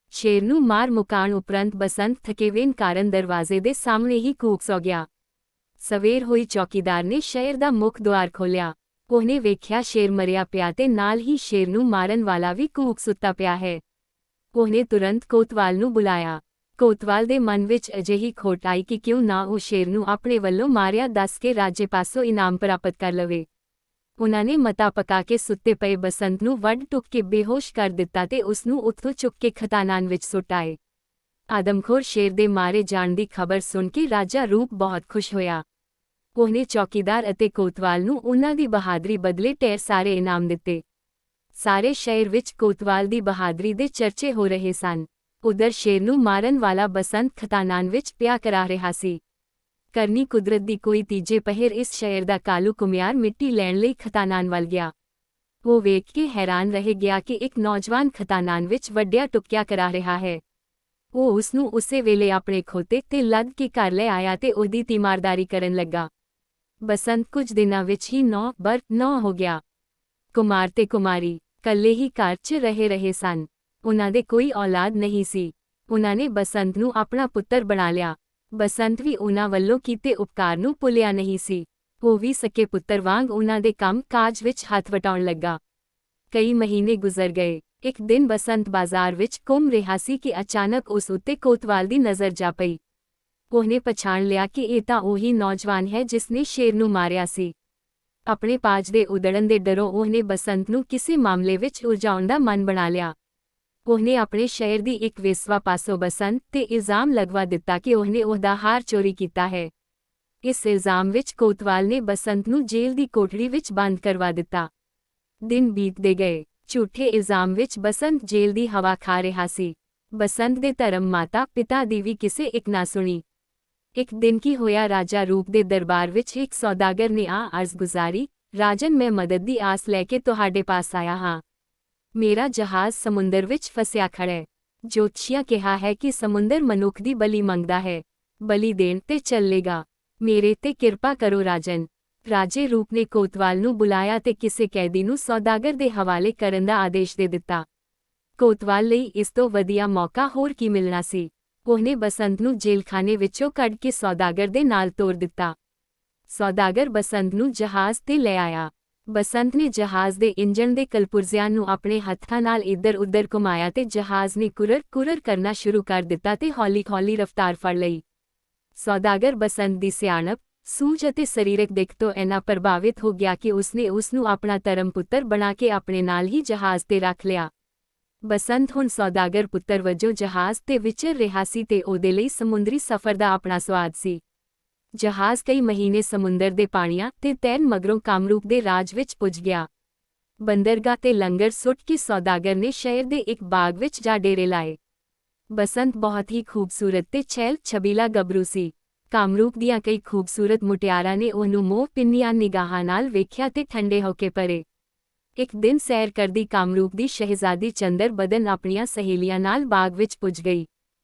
Speaker 1: ਸ਼ੇਰ ਨੂੰ ਮਾਰ ਮੁਕਾਉਣ ਉਪਰੰਤ ਬਸੰਤ ਥਕੇਵੇਨ ਕਾਰਨ ਦਰਵਾਜ਼ੇ ਦੇ ਸਾਹਮਣੇ ਹੀ ਕੂਕ ਸੌ ਗਿਆ। ਸਵੇਰ ਹੋਈ ਚੌਕੀਦਾਰ ਨੇ ਸ਼ਹਿਰ ਦਾ ਮੁੱਖ ਦੁਆਰ ਖੋਲ੍ਹਿਆ। ਉਹਨੇ ਵੇਖਿਆ ਸ਼ੇਰ ਮਰਿਆ ਪਿਆ ਤੇ ਨਾਲ ਹੀ ਸ਼ੇਰ ਨੂੰ ਮਾਰਨ ਵਾਲਾ ਵੀ ਕੂਕ ਸੁੱਤਾ ਪਿਆ ਹੈ। ਉਹਨੇ ਤੁਰੰਤ ਕੋਤਵਾਲ ਨੂੰ ਬੁਲਾਇਆ। ਕੋਤਵਾਲ ਦੇ ਮਨ ਵਿੱਚ ਅਜਿਹੀ ਖੋਟ ਆਈ ਕਿ ਕਿਉਂ ਨਾ ਉਹ ਸ਼ੇਰ ਨੂੰ ਆਪਣੇ ਵੱਲੋਂ ਮਾਰਿਆ ਦੱਸ ਕੇ ਰਾਜੇ ਪਾਸੋਂ ਇਨਾਮ ਪ੍ਰਾਪਤ ਕਰ ਲਵੇ। ਉਹਨਾਂ ਨੇ ਮਤਾ ਪਕਾ ਕੇ ਸੁੱਤੇ ਪਏ ਬਸੰਤ ਨੂੰ ਵੱਢ ਟੁੱਕ ਕੇ ਬੇਹੋਸ਼ ਕਰ ਦਿੱਤਾ ਤੇ ਉਸ ਨੂੰ ਉੱਥੋਂ ਚੁੱਕ ਕੇ ਖਤਾਨਾਨ ਵਿੱਚ ਸੁੱਟ ਆਏ। ਆਦਮਖੋਰ ਸ਼ੇਰ ਦੇ ਮਾਰੇ ਜਾਣ ਦੀ ਖਬਰ ਸੁਣ ਕੇ ਰਾਜਾ ਰੂਪ ਬਹੁਤ ਖੁਸ਼ ਹੋਇਆ। ਉਹਨੇ ਚੌਕੀਦਾਰ ਅਤੇ ਕੋਤਵਾਲ ਨੂੰ ਉਹਨਾਂ ਦੀ ਬਹਾਦਰੀ ਬਦਲੇ ਢੇਰ ਸਾਰੇ ਇਨਾਮ ਦਿੱਤੇ। ਸਾਰੇ ਸ਼ਹਿਰ ਵਿੱਚ ਕੋਤਵਾਲ ਦੀ ਬਹਾਦਰੀ ਦੇ ਚਰਚੇ ਹੋ ਰਹੇ ਸਨ। ਉਧਰ ਸ਼ੇਰ ਨੂੰ ਮਾਰਨ ਵਾਲਾ ਬਸੰਤ ਖਤਾਨਾਨ ਵਿੱਚ ਪਿਆ ਕਰਾ ਰਿਹਾ ਸੀ। ਕਰਨੀ ਕੁਦਰਤ ਦੀ ਕੋਈ ਤੀਜੇ ਪਹਿਰ ਇਸ ਸ਼ਹਿਰ ਦਾ ਕਾਲੂ ਕੁਮਿਆਰ ਮਿੱਟੀ ਲੈਣ ਲਈ ਖਤਾਨਾਨ ਵੱਲ ਗਿਆ। ਉਹ ਵੇਖ ਕੇ ਹੈਰਾਨ ਰਹਿ ਗਿਆ ਕਿ ਇੱਕ ਨੌਜਵਾਨ ਖਤਾਨਾਨ ਵਿੱਚ ਵੱਡਿਆ ਟੁਕਿਆ ਕਰਾ ਰਿਹਾ ਹੈ। ਉਹ ਉਸ ਨੂੰ ਉਸੇ ਵੇਲੇ ਆਪਣੇ ਖੋਤੇ ਤੇ ਲੱਦ ਕੇ ਘਰ ਲੈ ਆਇਆ ਤੇ ਉਹਦੀ ਤੀਮਾਰਦਾਰੀ ਕਰਨ ਲੱਗਾ। ਬਸੰਤ ਕੁਝ ਦਿਨਾਂ ਵਿੱਚ ਹੀ 9 ਹੋ ਗਿਆ। ਕੁਮਾਰ ਤੇ ਕੁਮਾਰੀ ਕੱਲੇ ਹੀ ਘਰ 'ਚ ਰਹੇ ਸਨ। ਉਹਨਾਂ ਦੇ ਕੋਈ ਔਲਾਦ ਨਹੀਂ ਸੀ। ਉਹਨਾਂ ਨੇ ਬਸੰਤ ਨੂੰ ਆਪਣਾ ਪੁੱਤਰ ਬਣਾ ਲਿਆ। ਬਸੰਤ ਵੀ ਉਹਨਾਂ ਵੱਲੋਂ ਕੀਤੇ ਉਪਕਾਰ ਨੂੰ ਭੁੱਲਿਆ ਨਹੀਂ ਸੀ। ਉਹ ਵੀ ਸਕੇ ਪੁੱਤਰ ਵਾਂਗ ਉਹਨਾਂ ਦੇ ਕੰਮ-ਕਾਜ ਵਿੱਚ ਹੱਥ ਵਟਾਉਣ ਲੱਗਾ। ਕਈ ਮਹੀਨੇ ਗੁਜ਼ਰ ਗਏ। ਇੱਕ ਦਿਨ ਬਸੰਤ ਬਾਜ਼ਾਰ ਵਿੱਚ ਘੁੰਮ ਰਿਹਾ ਸੀ ਕਿ ਅਚਾਨਕ ਉਸ ਉੱਤੇ ਕੋਤਵਾਲ ਦੀ ਨਜ਼ਰ ਜਾ ਪਈ। ਉਹਨੇ ਪਛਾਣ ਲਿਆ ਕਿ ਇਹ ਤਾਂ ਉਹੀ ਨੌਜਵਾਨ ਹੈ ਜਿਸ ਨੇ ਸ਼ੇਰ ਨੂੰ ਮਾਰਿਆ ਸੀ। ਆਪਣੇ ਪਾਜ ਦੇ ਉਧੜਨ ਦੇ ਡਰੋਂ ਉਹਨੇ ਬਸੰਤ ਨੂੰ ਕਿਸੇ ਮਾਮਲੇ ਵਿੱਚ ਉਲਝਾਉਣ ਦਾ ਮਨ ਬਣਾ ਲਿਆ। ਉਹਨੇ ਆਪਣੇ ਸ਼ਹਿਰ ਦੀ ਇੱਕ ਵੇਸਵਾ ਪਾਸੋਂ ਬਸੰਤ ਤੇ ਇਲਜ਼ਾਮ ਲਗਵਾ ਦਿੱਤਾ ਕਿ ਉਹਨੇ ਉਹਦਾ ਹਾਰ ਚੋਰੀ ਕੀਤਾ ਹੈ। ਇਸ ਇਲਜ਼ਾਮ ਵਿੱਚ ਕੋਤਵਾਲ ਨੇ ਬਸੰਤ ਨੂੰ ਜੇਲ੍ਹ ਦੀ ਕੋਠੜੀ ਵਿੱਚ ਬੰਦ ਕਰਵਾ ਦਿੱਤਾ। ਦਿਨ ਬੀਤਦੇ ਗਏ। ਝੂਠੇ ਇਲਜ਼ਾਮ ਵਿੱਚ ਬਸੰਤ ਜੇਲ੍ਹ ਦੀ ਹਵਾ ਖਾ ਰਿਹਾ ਸੀ। ਬਸੰਤ ਦੇ ਧਰਮ ਮਾਤਾ ਪਿਤਾ ਦੀ ਵੀ ਕਿਸੇ ਇੱਕ ਨਾ ਸੁਣੀ। ਇੱਕ ਦਿਨ ਕੀ ਹੋਇਆ, ਰਾਜਾ ਰੂਪ ਦੇ ਦਰਬਾਰ ਵਿੱਚ ਇੱਕ ਸੌਦਾਗਰ ਨੇ ਅਰਜ਼ ਗੁਜ਼ਾਰੀ, ਰਾਜਨ ਮੈਂ ਮਦਦ ਦੀ ਆਸ ਲੈ ਕੇ ਤੁਹਾਡੇ ਪਾਸ ਆਇਆ ਹਾਂ। ਮੇਰਾ ਜਹਾਜ਼ ਸਮੁੰਦਰ ਵਿੱਚ ਫਸਿਆ ਖੜਾ ਹੈ। ਜੋਤਸ਼ੀਆਂ ਕਿਹਾ ਹੈ ਕਿ ਸਮੁੰਦਰ ਮਨੁੱਖ ਦੀ ਬਲੀ ਮੰਗਦਾ ਹੈ, ਬਲੀ ਦੇਣ ਤੇ ਚੱਲੇਗਾ। ਮੇਰੇ ਤੇ ਕਿਰਪਾ ਕਰੋ ਰਾਜਨ। ਰਾਜੇ ਰੂਪ ਨੇ ਕੋਤਵਾਲ ਨੂੰ ਬੁਲਾਇਆ ਤੇ ਕਿਸੇ ਕੈਦੀ ਨੂੰ ਸੌਦਾਗਰ ਦੇ ਹਵਾਲੇ ਕਰਨ ਦਾ ਆਦੇਸ਼ ਦੇ ਦਿੱਤਾ। ਕੋਤਵਾਲ ਲਈ ਇਸ ਤੋਂ ਵਧੀਆ ਮੌਕਾ ਹੋਰ ਕੀ ਮਿਲਣਾ ਸੀ। ਉਹਨੇ ਬਸੰਤ ਨੂੰ ਜੇਲਖਾਨੇ ਵਿੱਚੋਂ ਕੱਢ ਕੇ ਸੌਦਾਗਰ ਦੇ ਨਾਲ ਤੋਰ ਦਿੱਤਾ। ਸੌਦਾਗਰ ਬਸੰਤ ਨੂੰ ਜਹਾਜ਼ ਤੇ ਲੈ ਆਇਆ। ਬਸੰਤ ਨੇ ਜਹਾਜ਼ ਦੇ ਇੰਜਣ ਦੇ ਕਲਪੁਰਜ਼ਿਆਂ ਨੂੰ ਆਪਣੇ ਹੱਥਾਂ ਨਾਲ ਇੱਧਰ-ਉੱਧਰ ਘੁਮਾਇਆ ਤੇ ਜਹਾਜ਼ ਨੇ ਕੁਰਰ ਕਰਨਾ ਸ਼ੁਰੂ ਕਰ ਦਿੱਤਾ ਤੇ ਹੌਲੀ-ਹੌਲੀ ਰਫ਼ਤਾਰ ਫੜ ਲਈ। ਸੌਦਾਗਰ ਬਸੰਤ ਦੀ ਸਿਆਣਪ, ਸੂਝ ਅਤੇ ਸਰੀਰਕ ਦਿੱਖ ਤੋਂ ਇੰਨਾ ਪ੍ਰਭਾਵਿਤ ਹੋ ਗਿਆ ਕਿ ਉਸਨੇ ਉਸ ਨੂੰ ਆਪਣਾ ਧਰਮ ਪੁੱਤਰ ਬਣਾ ਕੇ ਆਪਣੇ ਨਾਲ ਹੀ ਜਹਾਜ਼ ਤੇ ਰੱਖ ਲਿਆ। ਬਸੰਤ ਹੁਣ ਸੌਦਾਗਰ ਪੁੱਤਰ ਵਜੋਂ ਜਹਾਜ਼ ਤੇ ਵਿਚਰ ਰਿਹਾ ਸੀ ਤੇ ਉਹਦੇ ਲਈ ਸਮੁੰਦਰੀ ਸਫ਼ਰ ਦਾ ਆਪਣਾ ਸਵਾਦ ਸੀ। ਜਹਾਜ਼ ਕਈ ਮਹੀਨੇ ਸਮੁੰਦਰ ਦੇ ਪਾਣੀਆਂ ਤੇ ਤੈਰਨ ਮਗਰੋਂ ਕਾਮਰੂਪ ਦੇ ਰਾਜ ਵਿੱਚ ਪੁੱਜ ਗਿਆ। ਬੰਦਰਗਾਹ ਤੇ ਲੰਗਰ ਸੁੱਟ ਕੇ ਸੌਦਾਗਰ ਨੇ ਸ਼ਹਿਰ ਦੇ ਇੱਕ ਬਾਗ ਵਿੱਚ ਜਾ ਡੇਰੇ ਲਾਏ। ਬਸੰਤ ਬਹੁਤ ਹੀ ਖੂਬਸੂਰਤ ਤੇ ਛੈਲ ਛਬੀਲਾ ਗੱਭਰੂ ਸੀ। ਕਾਮਰੂਪ ਦੀਆਂ ਕਈ ਖੂਬਸੂਰਤ ਮੁਟਿਆਰਾਂ ਨੇ ਉਹਨੂੰ ਮੋਹ ਪਿੰਨੀਆਂ ਨਿਗਾਹਾਂ ਨਾਲ ਵੇਖਿਆ ਤੇ ਠੰਡੇ ਹੋ ਕੇ ਪਰੇ। ਇੱਕ ਦਿਨ ਸੈਰ ਕਰਦੀ ਕਾਮਰੂਪ ਦੀ ਸ਼ਹਿਜ਼ਾਦੀ ਚੰਦਰ ਬਦਨ ਆਪਣੀਆਂ ਸਹੇਲੀਆਂ ਨਾਲ ਬਾਗ ਵਿੱਚ ਪੁੱਜ ਗਈ।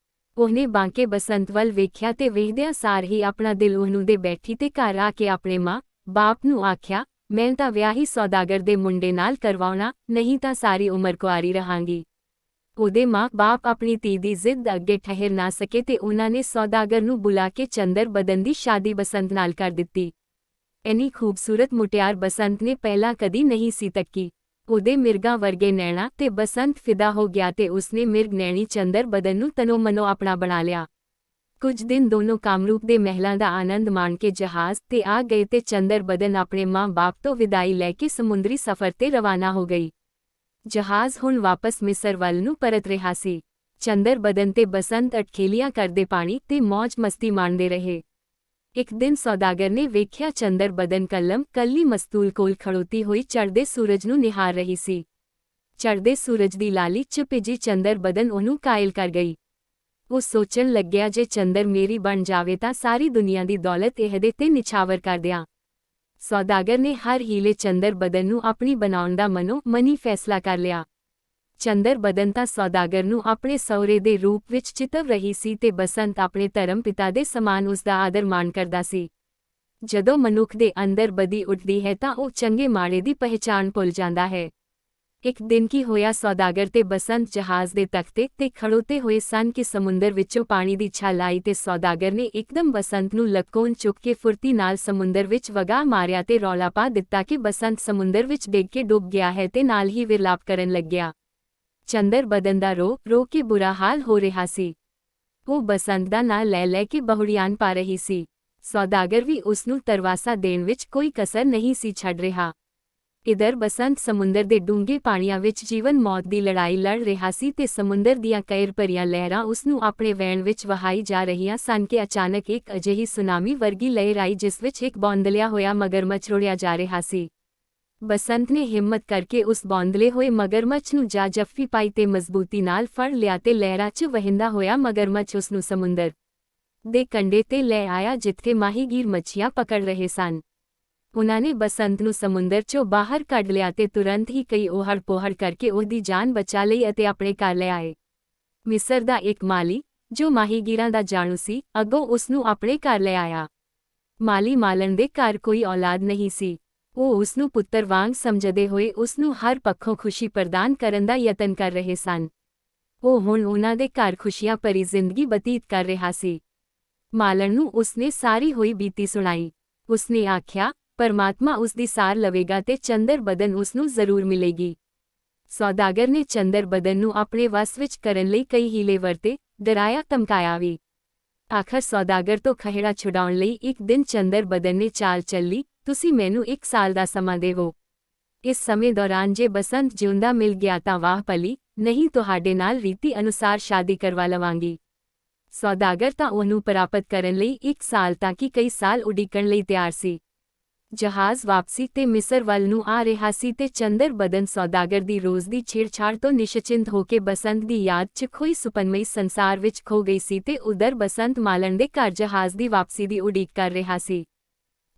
Speaker 1: ਉਹਨੇ ਬਾਂਕੇ ਬਸੰਤ ਵੱਲ ਵੇਖਿਆ ਤੇ ਵੇਖਦਿਆਂ ਸਾਰ ਹੀ ਆਪਣਾ ਦਿਲ ਉਹਨੂੰ ਦੇ ਬੈਠੀ ਤੇ ਘਰ ਆ ਕੇ ਆਪਣੇ ਮਾਂ-ਬਾਪ ਨੂੰ ਆਖਿਆ, ਮੈਂ ਤਾਂ ਵਿਆਹ ਹੀ ਸੌਦਾਗਰ ਦੇ ਮੁੰਡੇ ਨਾਲ ਕਰਵਾਉਣਾ, ਨਹੀਂ ਤਾਂ ਸਾਰੀ ਉਮਰ ਕੁਆਰੀ ਰਹਾਂਗੀ। ਉਹਦੇ ਮਾਂ-ਬਾਪ ਆਪਣੀ ਧੀ ਦੀ ਜ਼ਿੱਦ ਅੱਗੇ ਠਹਿਰ ਨਾ ਸਕੇ ਤੇ ਉਹਨਾਂ ਨੇ ਸੌਦਾਗਰ ਨੂੰ ਬੁਲਾ ਕੇ ਚੰਦਰ ਬਦਨ ਦੀ ਸ਼ਾਦੀ ਬਸੰਤ ਨਾਲ ਕਰ ਦਿੱਤੀ। ਇੰਨੀ ਖੂਬਸੂਰਤ ਮੁਟਿਆਰ ਬਸੰਤ ਨੇ ਪਹਿਲਾਂ ਕਦੀ ਨਹੀਂ ਸੀ ਤੱਕੀ। ਉਹਦੇ ਮਿਰਗਾਂ ਵਰਗੇ ਨੈਣਾ ਤੇ ਬਸੰਤ ਫਿਦਾ ਹੋ ਗਿਆ ਤੇ ਉਸਨੇ ਮਿਰਗ ਨੈਣੀ ਚੰਦਰ ਬਦਨ ਨੂੰ ਤਨੋ ਮਨੋ ਆਪਣਾ ਬਣਾ ਲਿਆ। ਕੁਝ ਦਿਨ ਦੋਨੋਂ ਕਾਮਰੂਪ ਦੇ ਮਹਿਲਾਂ ਦਾ ਆਨੰਦ ਮਾਣ ਕੇ ਜਹਾਜ਼ ਤੇ ਆ ਗਏ ਤੇ ਚੰਦਰ ਬਦਨ ਆਪਣੇ ਮਾਂ-ਬਾਪ ਤੋਂ ਵਿਦਾਈ ਲੈ ਕੇ ਸਮੁੰਦਰੀ ਸਫ਼ਰ ਤੇ ਰਵਾਨਾ ਹੋ ਗਈ। ਜਹਾਜ਼ ਹੁਣ ਵਾਪਸ ਮਿਸਰ ਵੱਲ ਨੂੰ ਪਰਤ ਰਿਹਾ ਸੀ। ਚੰਦਰ ਬਦਨ ਤੇ ਬਸੰਤ ਅਟਖੇਲੀਆਂ ਕਰਦੇ ਪਾਣੀ ਤੇ ਮੌਜ ਮਸਤੀ ਮਾਣਦੇ ਰਹੇ। ਇੱਕ ਦਿਨ ਸੌਦਾਗਰ ਨੇ ਵੇਖਿਆ ਚੰਦਰ ਬਦਨ ਕੱਲੀ ਮਸਤੂਲ ਕੋਲ ਖੜੋਤੀ ਹੋਈ ਚੜ੍ਹਦੇ ਸੂਰਜ ਨੂੰ ਨਿਹਾਰ ਰਹੀ ਸੀ। ਚੜ੍ਹਦੇ ਸੂਰਜ ਦੀ ਲਾਲੀ 'ਚ ਭਿੱਜੀ ਚੰਦਰ ਬਦਨ ਉਹਨੂੰ ਕਾਇਲ ਕਰ ਗਈ। ਉਹ ਸੋਚਣ ਲੱਗਿਆ, ਜੇ ਚੰਦਰ ਮੇਰੀ ਬਣ ਜਾਵੇ ਤਾਂ ਸਾਰੀ ਦੁਨੀਆ ਦੀ ਦੌਲਤ ਇਹਦੇ ਤੇ ਨਿਛਾਵਰ ਕਰ ਦਿਆਂ। ਸੌਦਾਗਰ ਨੇ ਹਰ ਹੀਲੇ ਚੰਦਰ ਬਦਨ ਨੂੰ ਆਪਣੀ ਬਣਾਉਣ ਦਾ ਮਨੀ ਫੈਸਲਾ ਕਰ ਲਿਆ। ਚੰਦਰ ਬਦਨ ਤਾਂ ਸੌਦਾਗਰ ਨੂੰ ਆਪਣੇ ਸਹੁਰੇ ਦੇ ਰੂਪ ਵਿੱਚ ਚਿਤਵ ਰਹੀ ਸੀ ਤੇ ਬਸੰਤ ਆਪਣੇ ਧਰਮ ਪਿਤਾ ਦੇ ਸਮਾਨ ਉਸ ਦਾ ਆਦਰ ਮਾਣ ਕਰਦਾ ਸੀ। ਜਦੋਂ ਮਨੁੱਖ ਦੇ ਅੰਦਰ ਬਦੀ ਉੱਠਦੀ ਹੈ ਤਾਂ ਉਹ ਚੰਗੇ ਮਾੜੇ ਦੀ ਪਹਿਚਾਣ ਭੁੱਲ ਜਾਂਦਾ ਹੈ। ਇੱਕ ਦਿਨ ਕੀ ਹੋਇਆ, ਸੌਦਾਗਰ ਤੇ ਬਸੰਤ ਜਹਾਜ਼ ਦੇ ਤਖਤੇ ਤੇ ਖੜੋਤੇ ਹੋਏ ਸਨ ਕਿ ਸਮੁੰਦਰ ਵਿੱਚੋਂ ਪਾਣੀ ਦੀ ਛਾਲ ਆਈ ਤੇ ਸੌਦਾਗਰ ਨੇ ਇੱਕਦਮ ਬਸੰਤ ਨੂੰ ਲਟਕੋਣ ਚੁੱਕ ਕੇ ਫੁਰਤੀ ਨਾਲ ਸਮੁੰਦਰ ਵਿੱਚ ਵਗਾ ਮਾਰਿਆ ਤੇ ਰੌਲਾ ਪਾ ਦਿੱਤਾ ਕਿ ਬਸੰਤ ਸਮੁੰਦਰ ਵਿੱਚ ਡਿੱਗ ਕੇ ਡੁੱਬ ਗਿਆ ਹੈ ਤੇ ਨਾਲ ਹੀ ਵਿਰਲਾਪ ਕਰਨ ਲੱਗਿਆ। ਚੰਦਰ ਬਦਨ ਦਾ ਰੋ ਕੇ ਬੁਰਾ ਹਾਲ ਹੋ ਰਿਹਾ ਸੀ। ਉਹ ਬਸੰਤ ਦਾ ਨਾਂ ਲੈ ਕੇ ਬਹੁੜੀਆਂ ਪਾ ਰਹੀ ਸੀ। ਸੌਦਾਗਰ ਵੀ ਉਸ ਨੂੰ ਤਰਵਾਸਾ ਦੇਣ ਵਿੱਚ ਕੋਈ ਕਸਰ ਨਹੀਂ ਸੀ ਛੱਡ ਰਿਹਾ। ਇਧਰ ਬਸੰਤ ਸਮੁੰਦਰ ਦੇ ਡੂੰਘੇ ਪਾਣੀਆਂ ਵਿੱਚ ਜੀਵਨ ਮੌਤ ਦੀ ਲੜਾਈ ਲੜ ਰਿਹਾ ਸੀ ਤੇ ਸਮੁੰਦਰ ਦੀਆਂ ਕਹਿਰ ਭਰੀਆਂ ਲਹਿਰਾਂ ਉਸ ਨੂੰ ਆਪਣੇ ਵਹਿਣ ਵਿੱਚ ਵਹਾਈ ਜਾ ਰਹੀਆਂ ਸਨ ਕਿ ਅਚਾਨਕ ਇੱਕ ਅਜਿਹੀ ਸੁਨਾਮੀ ਵਰਗੀ ਲਹਿਰ ਆਈ ਜਿਸ ਵਿੱਚ ਇੱਕ ਬੌਂਦਲਿਆ ਹੋਇਆ ਮਗਰਮੱਛ ਰੁੜਿਆ ਜਾ ਰਿਹਾ ਸੀ। ਬਸੰਤ ਨੇ ਹਿੰਮਤ ਕਰਕੇ ਉਸ ਬੌਂਦਲੇ ਹੋਏ ਮਗਰਮੱਛ ਨੂੰ ਜਾ ਜੱਫੀ ਪਾਈ ਤੇ ਮਜ਼ਬੂਤੀ ਨਾਲ ਫੜ ਲਿਆ ਤੇ ਲਹਿਰਾਂ 'ਚ ਵਹਿੰਦਾ ਹੋਇਆ ਮਗਰਮੱਛ ਉਸ ਨੂੰ ਸਮੁੰਦਰ ਦੇ ਕੰਢੇ ਤੇ ਲੈ ਆਇਆ ਜਿੱਥੇ ਮਾਹੀਗੀਰ ਮੱਛੀਆਂ ਪਕੜ ਰਹੇ ਸਨ। ਉਹਨਾਂ ਨੇ ਬਸੰਤ ਨੂੰ ਸਮੁੰਦਰ 'ਚੋਂ ਬਾਹਰ ਕੱਢ ਲਿਆ ਤੇ ਤੁਰੰਤ ਹੀ ਕਈ ਓਹੜ-ਪੋਹੜ ਕਰਕੇ ਉਹਦੀ ਜਾਨ ਬਚਾ ਲਈ ਅਤੇ ਆਪਣੇ ਘਰ ਲੈ ਆਏ। ਮਿਸਰ ਦਾ ਇੱਕ ਮਾਲੀ, ਜੋ ਮਾਹੀਗੀਰਾਂ ਦਾ ਜਾਣੂ ਸੀ, ਅੱਗੋਂ ਉਸ ਨੂੰ ਆਪਣੇ ਘਰ ਲੈ ਆਇਆ। ਮਾਲੀ ਮਾਲਣ ਦੇ ਘਰ ਕੋਈ ਔਲਾਦ ਨਹੀਂ ਸੀ। ਉਹ ਉਸ ਨੂੰ ਪੁੱਤਰ ਵਾਂਗ ਸਮਝਦੇ ਹੋਏ ਉਸ ਨੂੰ ਹਰ ਪੱਖੋਂ ਖੁਸ਼ੀ ਪ੍ਰਦਾਨ ਕਰਨ ਦਾ ਯਤਨ ਕਰ ਰਹੇ ਸਨ। ਉਹ ਹੁਣ ਉਹਨਾਂ ਦੇ ਘਰ ਖੁਸ਼ੀਆਂ ਭਰੀ ਜ਼ਿੰਦਗੀ ਬਤੀਤ ਕਰ ਰਿਹਾ ਸੀ। ਮਾਲਣ ਨੂੰ ਉਸਨੇ ਸਾਰੀ ਹੋਈ ਬੀਤੀ ਸੁਣਾਈ। ਉਸਨੇ ਆਖਿਆ, ਪਰਮਾਤਮਾ ਉਸ ਦੀ ਸਾਰ ਲਵੇਗਾ ਤੇ ਚੰਦਰ ਬਦਨ ਉਸ ਨੂੰ ਜ਼ਰੂਰ ਮਿਲੇਗੀ। ਸੌਦਾਗਰ ਨੇ ਚੰਦਰ ਬਦਨ ਨੂੰ ਆਪਣੇ ਵਸ ਵਿੱਚ ਕਰਨ ਲਈ ਕਈ ਹੀਲੇ ਵਰਤੇ, ਡਰਾਇਆ ਧਮਕਾਇਆ ਵੀ। ਆਖਰ ਸੌਦਾਗਰ ਤੋਂ ਖਹਿੜਾ ਛੁਡਾਉਣ ਲਈ ਇੱਕ ਦਿਨ ਚੰਦਰ ਬਦਨ ਨੇ ਚਾਲ ਚੱਲੀ, ਤੁਸੀਂ ਮੈਨੂੰ 1 ਸਾਲ ਦਾ ਸਮਾਂ ਦੇਵੋ। ਇਸ ਸਮੇਂ ਦੌਰਾਨ ਜੇ ਬਸੰਤ ਜਿਉਂਦਾ ਮਿਲ ਗਿਆ ਤਾਂ ਵਾਹ ਭਲੀ, ਨਹੀਂ ਤੁਹਾਡੇ ਨਾਲ ਰੀਤੀ ਅਨੁਸਾਰ ਸ਼ਾਦੀ ਕਰਵਾ ਲਵਾਂਗੀ। ਸੌਦਾਗਰ ਤਾਂ ਉਹਨੂੰ ਪ੍ਰਾਪਤ ਕਰਨ ਲਈ 1 ਸਾਲ ਤਾਂ ਕਿ ਕਈ ਸਾਲ ਉਡੀਕਣ ਲਈ ਤਿਆਰ ਸੀ। ਜਹਾਜ਼ ਵਾਪਸੀ ਤੇ ਮਿਸਰ ਵੱਲ ਨੂੰ ਆ ਰਿਹਾ ਸੀ ਤੇ ਚੰਦਰ ਬਦਨ ਸੌਦਾਗਰ ਦੀ ਰੋਜ਼ ਦੀ ਛੇੜਛਾੜ ਤੋਂ ਨਿਸ਼ਚਿੰਤ ਹੋ ਕੇ ਬਸੰਤ ਦੀ ਯਾਦ 'ਚ ਖੋਈ ਸੁਪਨਮਈ ਸੰਸਾਰ ਵਿੱਚ ਖੋ ਗਈ ਸੀ ਤੇ ਉਧਰ ਬਸੰਤ ਮਾਲਣ ਦੇ ਘਰ ਜਹਾਜ਼ ਦੀ ਵਾਪਸੀ ਦੀ ਉਡੀਕ ਕਰ ਰਿਹਾ ਸੀ।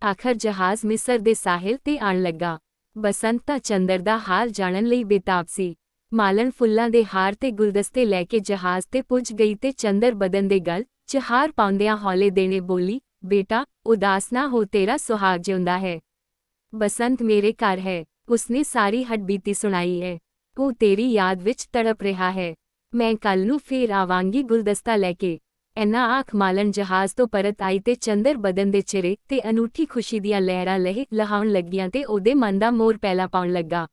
Speaker 1: ਆਖਰ ਜਹਾਜ਼ ਮਿਸਰ ਦੇ ਸਾਹਿਲ ਤੇ ਆਣ ਲੱਗਾ। ਬਸੰਤ ਤਾਂ ਚੰਦਰ ਦਾ ਹਾਲ ਜਾਣਨ ਲਈ ਬੇਤਾਬ ਸੀ। ਮਾਲਣ ਫੁੱਲਾਂ ਦੇ ਹਾਰ ਤੇ ਗੁਲਦਸਤੇ ਲੈ ਕੇ ਜਹਾਜ਼ ਤੇ ਪੁੱਜ ਗਈ ਤੇ ਚੰਦਰ ਬਦਨ ਦੇ ਗਲ 'ਚ ਹਾਰ ਪਾਉਂਦਿਆਂ ਹੌਲੇ ਦੇਣੇ ਬੋਲੀ, ਬੇਟਾ ਉਦਾਸ ਨਾ ਹੋ, ਤੇਰਾ ਸੁਹਾਗ ਜਿਉਂਦਾ ਹੈ। ਬਸੰਤ ਮੇਰੇ ਘਰ ਹੈ, ਉਸਨੇ ਸਾਰੀ ਹੱਡਬੀਤੀ ਸੁਣਾਈ ਹੈ। ਉਹ ਤੇਰੀ ਯਾਦ ਵਿੱਚ ਤੜਪ ਰਿਹਾ ਹੈ। ਮੈਂ ਕੱਲ ਨੂੰ ਫੇਰ ਆਵਾਂਗੀ ਗੁਲਦਸਤਾ ਲੈ ਕੇ। ਇੰਨਾ ਆਖ ਮਾਲਣ ਜਹਾਜ਼ ਤੋਂ ਪਰਤ ਆਈ ਤੇ ਚੰਦਰ ਬਦਨ ਦੇ ਚਿਹਰੇ ਤੇ ਅਨੂਠੀ ਖੁਸ਼ੀ ਦੀਆਂ ਲਹਿਰਾਂ ਲਹਾਉਣ ਲੱਗੀਆਂ ਤੇ ਉਹਦੇ ਮਨ ਦਾ ਮੋਰ ਪੈਲਾ ਪਾਉਣ ਲੱਗਾ।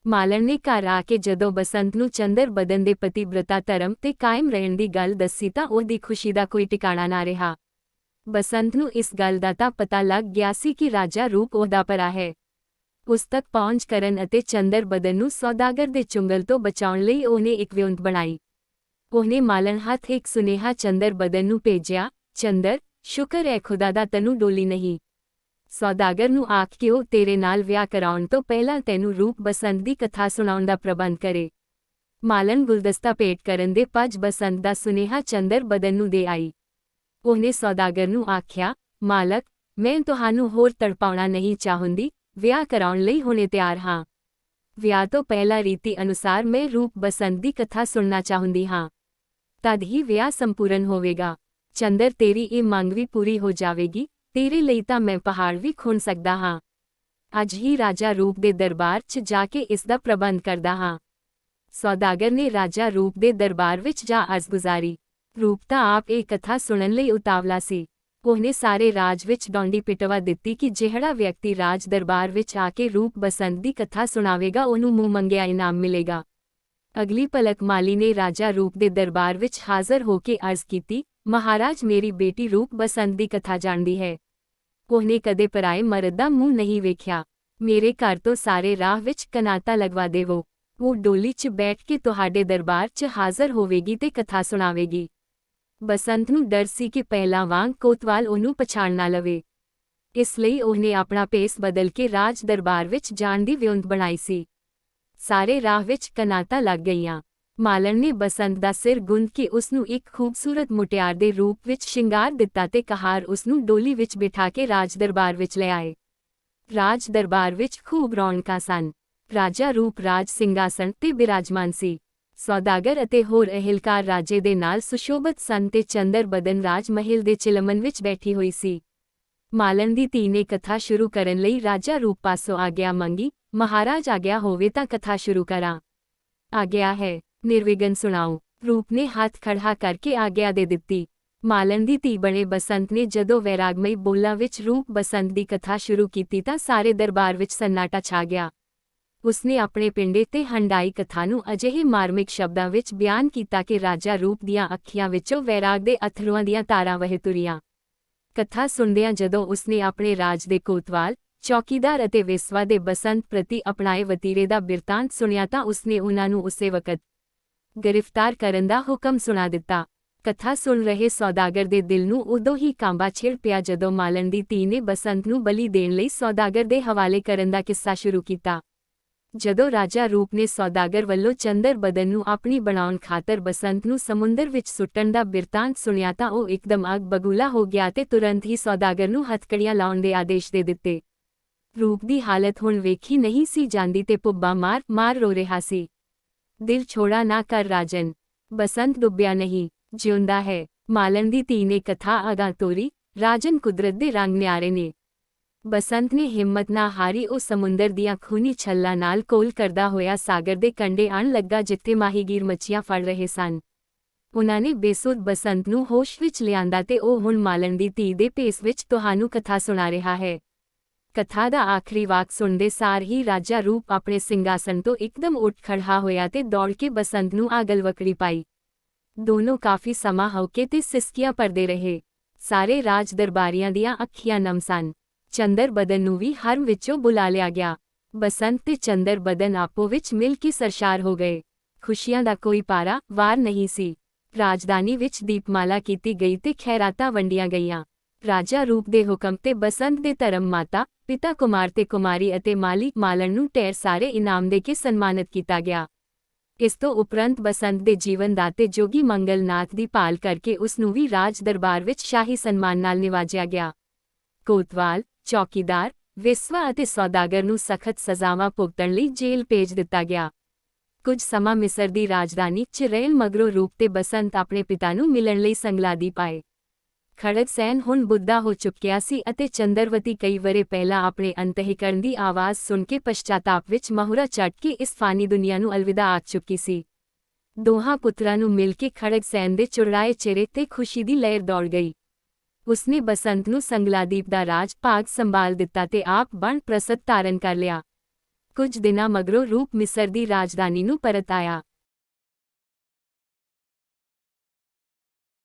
Speaker 1: ਮਾਲਣ ਨੇ ਘਰ ਆ ਕੇ ਜਦੋਂ ਬਸੰਤ ਨੂੰ ਚੰਦਰ ਬਦਨ ਦੇ ਪਤੀਬ੍ਰਤਾ ਧਰਮ ਤੇ ਕਾਇਮ ਰਹਿਣ ਦੀ ਗੱਲ ਦੱਸੀ ਤਾਂ ਉਹਦੀ ਖੁਸ਼ੀ ਦਾ ਕੋਈ ਟਿਕਾਣਾ ਨਾ ਰਿਹਾ। ਬਸੰਤ ਨੂੰ ਇਸ ਗੱਲ ਦਾ ਤਾਂ ਪਤਾ ਲੱਗ ਗਿਆ ਸੀ ਕਿ ਰਾਜਾ ਰੂਪ ਉਹਦਾ ਭਰਾ ਹੈ। ਉਸ ਤੱਕ ਪਹੁੰਚ ਕਰਨ ਅਤੇ ਚੰਦਰ ਬਦਨ ਨੂੰ ਸੌਦਾਗਰ ਦੇ ਚੁੰਗਲ ਤੋਂ ਬਚਾਉਣ ਲਈ ਉਹਨੇ ਇੱਕ ਵਿਉਂਤ ਬਣਾਈ। ਉਹਨੇ ਮਾਲਣ ਹੱਥ ਇੱਕ ਸੁਨੇਹਾ ਚੰਦਰ ਬਦਨ ਨੂੰ ਭੇਜਿਆ, ਚੰਦਰ, ਸ਼ੁਕਰ ਹੈ ਖੁਦਾ ਦਾ ਤੈਨੂੰ ਡੋਲੀ ਨਹੀਂ। ਸੌਦਾਗਰ ਨੂੰ ਆਖ ਕੇ ਉਹ ਤੇਰੇ ਨਾਲ ਵਿਆਹ ਕਰਾਉਣ ਤੋਂ ਪਹਿਲਾਂ ਤੈਨੂੰ ਰੂਪ ਬਸੰਤ ਦੀ ਕਥਾ ਸੁਣਾਉਣ ਦਾ ਪ੍ਰਬੰਧ ਕਰੇ। ਮਾਲਣ ਗੁਲਦਸਤਾ ਭੇਟ ਕਰਨ ਦੇ ਪੱਜ ਬਸੰਤ ਦਾ ਸੁਨੇਹਾ ਚੰਦਰ ਬਦਨ ਨੂੰ ਦੇ ਆਈ। ਉਹਨੇ ਸੌਦਾਗਰ ਨੂੰ ਆਖਿਆ, ਮਾਲਕ, ਮੈਂ ਤੁਹਾਨੂੰ ਹੋਰ ਤੜਪਾਉਣਾ ਨਹੀਂ ਚਾਹੁੰਦੀ, ਵਿਆਹ ਕਰਾਉਣ ਲਈ ਹੁਣੇ ਤਿਆਰ ਹਾਂ। ਵਿਆਹ ਤੋਂ ਪਹਿਲਾਂ ਰੀਤੀ ਅਨੁਸਾਰ ਮੈਂ ਰੂਪ ਬਸੰਤ ਦੀ ਕਥਾ ਸੁਣਨਾ ਚਾਹੁੰਦੀ ਹਾਂ। ਤਦ ਹੀ ਵਿਆਹ ਸੰਪੂਰਨ ਹੋਵੇਗਾ। ਚੰਦਰ, ਤੇਰੀ ਇਹ ਮੰਗ ਵੀ ਪੂਰੀ ਹੋ ਜਾਵੇਗੀ। ਤੇਰੇ ਲਈ ਤਾਂ ਮੈਂ ਪਹਾੜ ਵੀ ਖੁਣ ਸਕਦਾ ਹਾਂ। ਅੱਜ ਹੀ ਰਾਜਾ ਰੂਪ ਦੇ ਦਰਬਾਰ 'ਚ ਜਾ ਕੇ ਇਸ ਦਾ ਪ੍ਰਬੰਧ ਕਰਦਾ ਹਾਂ। ਸੌਦਾਗਰ ਨੇ ਰਾਜਾ ਰੂਪ ਦੇ ਦਰਬਾਰ ਵਿੱਚ ਜਾ ਅਰਜ਼ ਗੁਜ਼ਾਰੀ। ਰੂਪ ਤਾਂ ਆਪ ਇਹ ਕਥਾ ਸੁਣਨ ਲਈ ਉਤਾਵਲਾ ਸੀ। ਉਹਨੇ ਸਾਰੇ ਰਾਜ ਵਿੱਚ ਡੌਂਡੀ ਪਿਟਵਾ ਦਿੱਤੀ ਕਿ ਜਿਹੜਾ ਵਿਅਕਤੀ ਰਾਜ ਦਰਬਾਰ ਵਿੱਚ ਆ ਕੇ ਰੂਪ ਬਸੰਤ ਦੀ ਕਥਾ ਸੁਣਾਵੇਗਾ ਉਹਨੂੰ ਮੂੰਹ ਮੰਗਿਆ ਇਨਾਮ ਮਿਲੇਗਾ। ਅਗਲੀ ਪਲਕ ਮਾਲੀ ਨੇ ਰਾਜਾ ਰੂਪ ਦੇ ਦਰਬਾਰ ਵਿੱਚ ਹਾਜ਼ਰ ਹੋ ਕੇ ਅਰਜ਼ ਕੀਤੀ, ਮਹਾਰਾਜ, ਮੇਰੀ ਬੇਟੀ ਰੂਪ ਬਸੰਤ ਦੀ ਕਥਾ ਜਾਣਦੀ ਹੈ। ਉਹਨੇ ਕਦੇ ਪਰਾਏ ਮਰਦ ਦਾ ਮੂੰਹ ਨਹੀਂ ਵੇਖਿਆ। ਮੇਰੇ ਘਰ ਤੋਂ ਸਾਰੇ ਰਾਹ ਵਿੱਚ ਕਨਾਤਾ ਲਗਵਾ ਦੇਵੋ। ਉਹ ਡੋਲੀ 'ਚ ਬੈਠ ਕੇ ਤੁਹਾਡੇ ਦਰਬਾਰ 'ਚ ਹਾਜ਼ਰ ਹੋਵੇਗੀ ਤੇ ਕਥਾ ਸੁਣਾਵੇਗੀ। ਬਸੰਤ ਨੂੰ ਡਰ ਸੀ ਕਿ ਪਹਿਲਾਂ ਵਾਂਗ ਕੋਤਵਾਲ ਉਹਨੂੰ ਪਛਾਣ ਨਾ ਲਵੇ। ਇਸ ਲਈ ਉਹਨੇ ਆਪਣਾ ਭੇਸ ਬਦਲ ਕੇ ਰਾਜ ਦਰਬਾਰ ਵਿੱਚ ਜਾਣ ਦੀ ਵਿਉਂਤ ਬਣਾਈ ਸੀ। ਸਾਰੇ ਰਾਹ ਵਿੱਚ ਕਨਾਤਾਂ ਲੱਗ ਗਈਆਂ। ਮਾਲਣ ਨੇ ਬਸੰਤ ਦਾ ਸਿਰ ਗੁੰਦ ਕੇ ਉਸਨੂੰ ਇੱਕ ਖੂਬਸੂਰਤ ਮੁਟਿਆਰ ਦੇ ਰੂਪ ਵਿੱਚ ਸ਼ਿੰਗਾਰ ਦਿੱਤਾ ਤੇ ਕਹਾਰ ਉਸਨੂੰ ਡੋਲੀ ਵਿੱਚ ਬਿਠਾ ਕੇ ਰਾਜ ਦਰਬਾਰ ਵਿੱਚ ਲੈ ਆਏ। ਰਾਜ ਦਰਬਾਰ ਵਿੱਚ ਖੂਬ ਰੌਣਕਾਂ ਸਨ। ਰਾਜਾ ਰੂਪ ਰਾਜ ਸਿੰਘਾਸਣ ਤੇ ਬਿਰਾਜਮਾਨ ਸੀ। ਸੌਦਾਗਰ ਅਤੇ ਹੋਰ ਅਹਿਲਕਾਰ ਰਾਜੇ ਦੇ ਨਾਲ ਸੁਸ਼ੋਭਤ ਸਨ ਤੇ ਚੰਦਰ ਬਦਨ ਰਾਜ ਮਹਿਲ ਦੇ ਚਿਲਮਨ ਵਿੱਚ ਬੈਠੀ ਹੋਈ ਸੀ। ਮਾਲਣ ਦੀ ਧੀ ਨੇ ਕਥਾ ਸ਼ੁਰੂ ਕਰਨ ਲਈ ਰਾਜਾ ਰੂਪ ਪਾਸੋਂ ਆਗਿਆ ਮੰਗੀ। ਮਹਾਰਾਜ, ਆਗਿਆ ਹੋਵੇ ਤਾਂ ਕਥਾ ਸ਼ੁਰੂ ਕਰਾਂ। ਆਗਿਆ ਹੈ, ਨਿਰਵਿਘਨ ਸੁਣਾਓ। ਰੂਪ ਨੇ ਹੱਥ ਖੜਾ ਕਰਕੇ ਆਗਿਆ ਦੇ ਦਿੱਤੀ। ਮਾਲਣ ਦੀ ਧੀ ਬਣੇ ਬਸੰਤ ਨੇ ਜਦੋਂ ਵੈਰਾਗਮਈ ਬੋਲਾਂ ਵਿੱਚ ਰੂਪ ਬਸੰਤ ਦੀ ਕਥਾ ਸ਼ੁਰੂ ਕੀਤੀ ਤਾਂ ਸਾਰੇ ਦਰਬਾਰ ਵਿੱਚ ਸੰਨਾਟਾ ਛਾ ਗਿਆ। ਉਸਨੇ ਆਪਣੇ ਪਿੰਡੇ ਤੇ ਹੰਡਾਈ ਕਥਾ ਨੂੰ ਅਜਿਹੇ ਮਾਰਮਿਕ ਸ਼ਬਦਾਂ ਵਿੱਚ ਬਿਆਨ ਕੀਤਾ ਕਿ ਰਾਜਾ ਰੂਪ ਦੀਆਂ ਅੱਖੀਆਂ ਵਿੱਚੋਂ ਵੈਰਾਗ ਦੇ ਅਥਰੂਆਂ ਦੀਆਂ ਤਾਰਾਂ ਵਹਿ ਤੁਰੀਆਂ। ਕਥਾ ਸੁਣਦਿਆਂ ਜਦੋਂ ਉਸਨੇ ਆਪਣੇ ਰਾਜ ਦੇ ਕੋਤਵਾਲ, ਚੌਕੀਦਾਰ ਅਤੇ ਵੇਸਵਾ ਦੇ ਬਸੰਤ ਪ੍ਰਤੀ ਅਪਣਾਏ ਵਤੀਰੇ ਦਾ ਬਿਰਤਾਂਤ ਸੁਣਿਆ ਤਾਂ ਉਸਨੇ ਉਹਨਾਂ ਨੂੰ ਉਸੇ ਵਕਤ ਗ੍ਰਿਫਤਾਰ ਕਰਨ ਦਾ ਹੁਕਮ ਸੁਣਾ ਦਿੱਤਾ। ਕਥਾ ਸੁਣ ਰਹੇ ਸੌਦਾਗਰ ਦੇ ਦਿਲ ਨੂੰ ਉਦੋਂ ਹੀ ਕਾਂਬਾ ਛਿੜ ਪਿਆ ਜਦੋਂ ਮਾਲਣ ਦੀ ਧੀ ਨੇ ਬਸੰਤ ਨੂੰ ਬਲੀ ਦੇਣ ਲਈ ਸੌਦਾਗਰ ਦੇ ਹਵਾਲੇ ਕਰਨ ਦਾ ਕਿੱਸਾ ਸ਼ੁਰੂ ਕੀਤਾ। ਜਦੋਂ ਰਾਜਾ ਰੂਪ ਨੇ ਸੌਦਾਗਰ ਵੱਲੋਂ ਚੰਦਰ ਬਦਨ ਨੂੰ ਆਪਣੀ ਬਣਾਉਣ ਖਾਤਰ ਬਸੰਤ ਨੂੰ ਸਮੁੰਦਰ ਵਿੱਚ ਸੁੱਟਣ ਦਾ ਬਿਰਤਾਂਤ ਸੁਣਿਆ ਤਾਂ ਉਹ ਇੱਕਦਮ ਅੱਗ ਬਗੂਲਾ ਹੋ ਗਿਆ ਤੇ ਤੁਰੰਤ ਹੀ ਸੌਦਾਗਰ ਨੂੰ ਹੱਥਕੜੀਆਂ ਲਾਉਣ ਦੇ ਆਦੇਸ਼ ਦੇ ਦਿੱਤੇ। ਰੂਪ ਦੀ ਹਾਲਤ ਹੁਣ ਵੇਖੀ ਨਹੀਂ ਸੀ ਜਾਂਦੀ ਤੇ ਪੁੱਬਾਂ ਮਾਰ ਰੋ ਰਿਹਾ ਸੀ। ਦਿਲ ਛੋੜਾ ਨਾ ਕਰ ਰਾਜਨ, ਬਸੰਤ ਡੁੱਬਿਆ ਨਹੀਂ, ਜਿਉਂਦਾ ਹੈ। ਮਾਲਣ ਦੀ ਧੀ ਨੇ ਕਥਾ ਅਗਾਂਹ ਤੋਰੀ, ਰਾਜਨ, ਕੁਦਰਤ ਦੇ ਰੰਗ ਨਿਆਰੇ ਨੇ। ਬਸੰਤ ਨੇ ਹਿੰਮਤ ਨਾ ਹਾਰੀ। ਉਹ ਸਮੁੰਦਰ ਦੀਆਂ ਖੂਨੀ ਛੱਲਾਂ ਨਾਲ ਕੋਲ ਕਰਦਾ ਹੋਇਆ ਸਾਗਰ ਦੇ ਕੰਢੇ ਆਣ ਲੱਗਾ ਜਿੱਥੇ ਮਾਹੀਗੀਰ ਮੱਛੀਆਂ ਫੜ ਰਹੇ ਸਨ। ਉਹਨਾਂ ਨੇ ਬੇਸੁੱਧ ਬਸੰਤ ਨੂੰ ਹੋਸ਼ ਵਿੱਚ ਲਿਆਂਦਾ ਤੇ ਉਹ ਹੁਣ ਮਾਲਣ ਦੀ ਧੀ ਦੇ ਭੇਸ ਵਿੱਚ ਤੁਹਾਨੂੰ ਕਥਾ ਸੁਣਾ ਰਿਹਾ ਹੈ। ਕਥਾ ਦਾ ਆਖਰੀ ਵਾਕ ਸੁਣਦੇ ਸਾਰ ਹੀ ਰਾਜਾ ਰੂਪ ਆਪਣੇ ਸਿੰਘਾਸਣ ਤੋਂ ਇੱਕਦਮ ਉੱਠ ਖੜ੍ਹਾ ਹੋਇਆ ਤੇ ਦੌੜ ਕੇ ਬਸੰਤ ਨੂੰ ਆ ਗਲਵਕੜੀ ਪਾਈ। ਦੋਨੋਂ ਕਾਫੀ ਸਮਾਂ ਹਉਕੇ ਤੇ ਸਿਸਕੀਆਂ ਭਰਦੇ ਰਹੇ। ਸਾਰੇ ਰਾਜ ਦਰਬਾਰੀਆਂ ਦੀਆਂ ਅੱਖੀਆਂ ਨਮ ਸਨ। ਚੰਦਰ ਬਦਨ ਨੂੰ ਵੀ ਹਰਮ ਵਿੱਚੋਂ ਬੁਲਾ ਲਿਆ ਗਿਆ। ਬਸੰਤ ਤੇ ਚੰਦਰ ਬਦਨ ਆਪੋ ਵਿੱਚ ਮਿਲ ਕੇ ਸਰਸ਼ਾਰ ਹੋ ਗਏ। ਖੁਸ਼ੀਆਂ ਦਾ ਕੋਈ ਪਾਰਾ ਵਾਰ ਨਹੀਂ ਸੀ। ਰਾਜਧਾਨੀ ਵਿੱਚ ਦੀਪਮਾਲਾ ਕੀਤੀ ਗਈ ਤੇ ਖੈਰਾਤਾਂ ਵੰਡੀਆਂ ਗਈਆਂ। ਰਾਜਾ ਰੂਪ ਦੇ ਹੁਕਮ ਤੇ ਬਸੰਤ ਦੇ ਧਰਮ ਮਾਤਾ ਪਿਤਾ ਕੁਮਾਰ ਤੇ ਕੁਮਾਰੀ ਅਤੇ ਮਾਲੀ ਮਾਲਣ ਨੂੰ ਢੇਰ ਸਾਰੇ ਇਨਾਮ ਦੇ ਕੇ ਸਨਮਾਨਿਤ ਕੀਤਾ ਗਿਆ। ਇਸ ਤੋਂ ਉਪਰੰਤ ਬਸੰਤ ਦੇ ਜੀਵਨ ਦਾਤੇ ਜੋਗੀ ਮੰਗਲਨਾਥ ਦੀ ਭਾਲ ਕਰਕੇ ਉਸ ਨੂੰ ਵੀ ਰਾਜ ਦਰਬਾਰ ਵਿੱਚ ਸ਼ਾਹੀ ਸਨਮਾਨ ਨਾਲ ਨਿਵਾਜਿਆ ਗਿਆ। ਕੋਤਵਾਲ, ਚੌਕੀਦਾਰ, ਵੇਸਵਾ ਅਤੇ ਸੌਦਾਗਰ ਨੂੰ ਸਖਤ ਸਜ਼ਾਵਾਂ ਭੁਗਤਣ ਲਈ ਜੇਲ੍ਹ ਭੇਜ ਦਿੱਤਾ ਗਿਆ। ਕੁਝ ਸਮਾਂ ਮਿਸਰ ਦੀ ਰਾਜਧਾਨੀ 'ਚ ਰਹਿਣ ਮਗਰੋਂ ਰੂਪ ਤੇ ਬਸੰਤ ਆਪਣੇ ਪਿਤਾ ਨੂੰ ਮਿਲਣ ਲਈ ਸੰਗਲਾਦੀ ਪਾਏ। ਖੜਗਸੈਨ ਹੁਣ ਬੁੱਢਾ ਹੋ ਚੁੱਕਿਆ ਸੀ ਅਤੇ ਚੰਦਰਵਤੀ ਕਈ ਵਰੇ ਪਹਿਲਾਂ ਆਪਣੇ ਅੰਤਹੀਕਰਨ ਦੀ ਆਵਾਜ਼ ਸੁਣ ਕੇ ਪਛਤਾਤਾਪ ਵਿੱਚ ਮਹੁਰਾ ਚੱਟ ਕੇ ਇਸ ਫਾਨੀ ਦੁਨੀਆ ਨੂੰ ਅਲਵਿਦਾ ਆਖ ਚੁੱਕੀ ਸੀ। ਦੋਹਾਂ ਪੁੱਤਰਾਂ ਨੂੰ ਮਿਲ ਕੇ ਖੜਗਸੈਨ ਦੇ ਚੁੜਾਏ ਚਿਹਰੇ ਤੇ ਖੁਸ਼ੀ ਦੀ ਲਹਿਰ ਦੌੜ ਗਈ। ਉਸਨੇ ਬਸੰਤ ਨੂੰ ਸੰਗਲਾਦੀਪ ਦਾ ਰਾਜ ਭਾਗ ਸੰਭਾਲ ਦਿੱਤਾ ਤੇ ਆਪ ਬਣ ਪ੍ਰਸਤ ਧਾਰਨ ਕਰ ਲਿਆ। ਕੁਝ ਦਿਨਾਂ ਮਗਰੋਂ ਰੂਪ ਮਿਸਰ ਦੀ ਰਾਜਧਾਨੀ ਨੂੰ ਪਰਤ ਆਇਆ।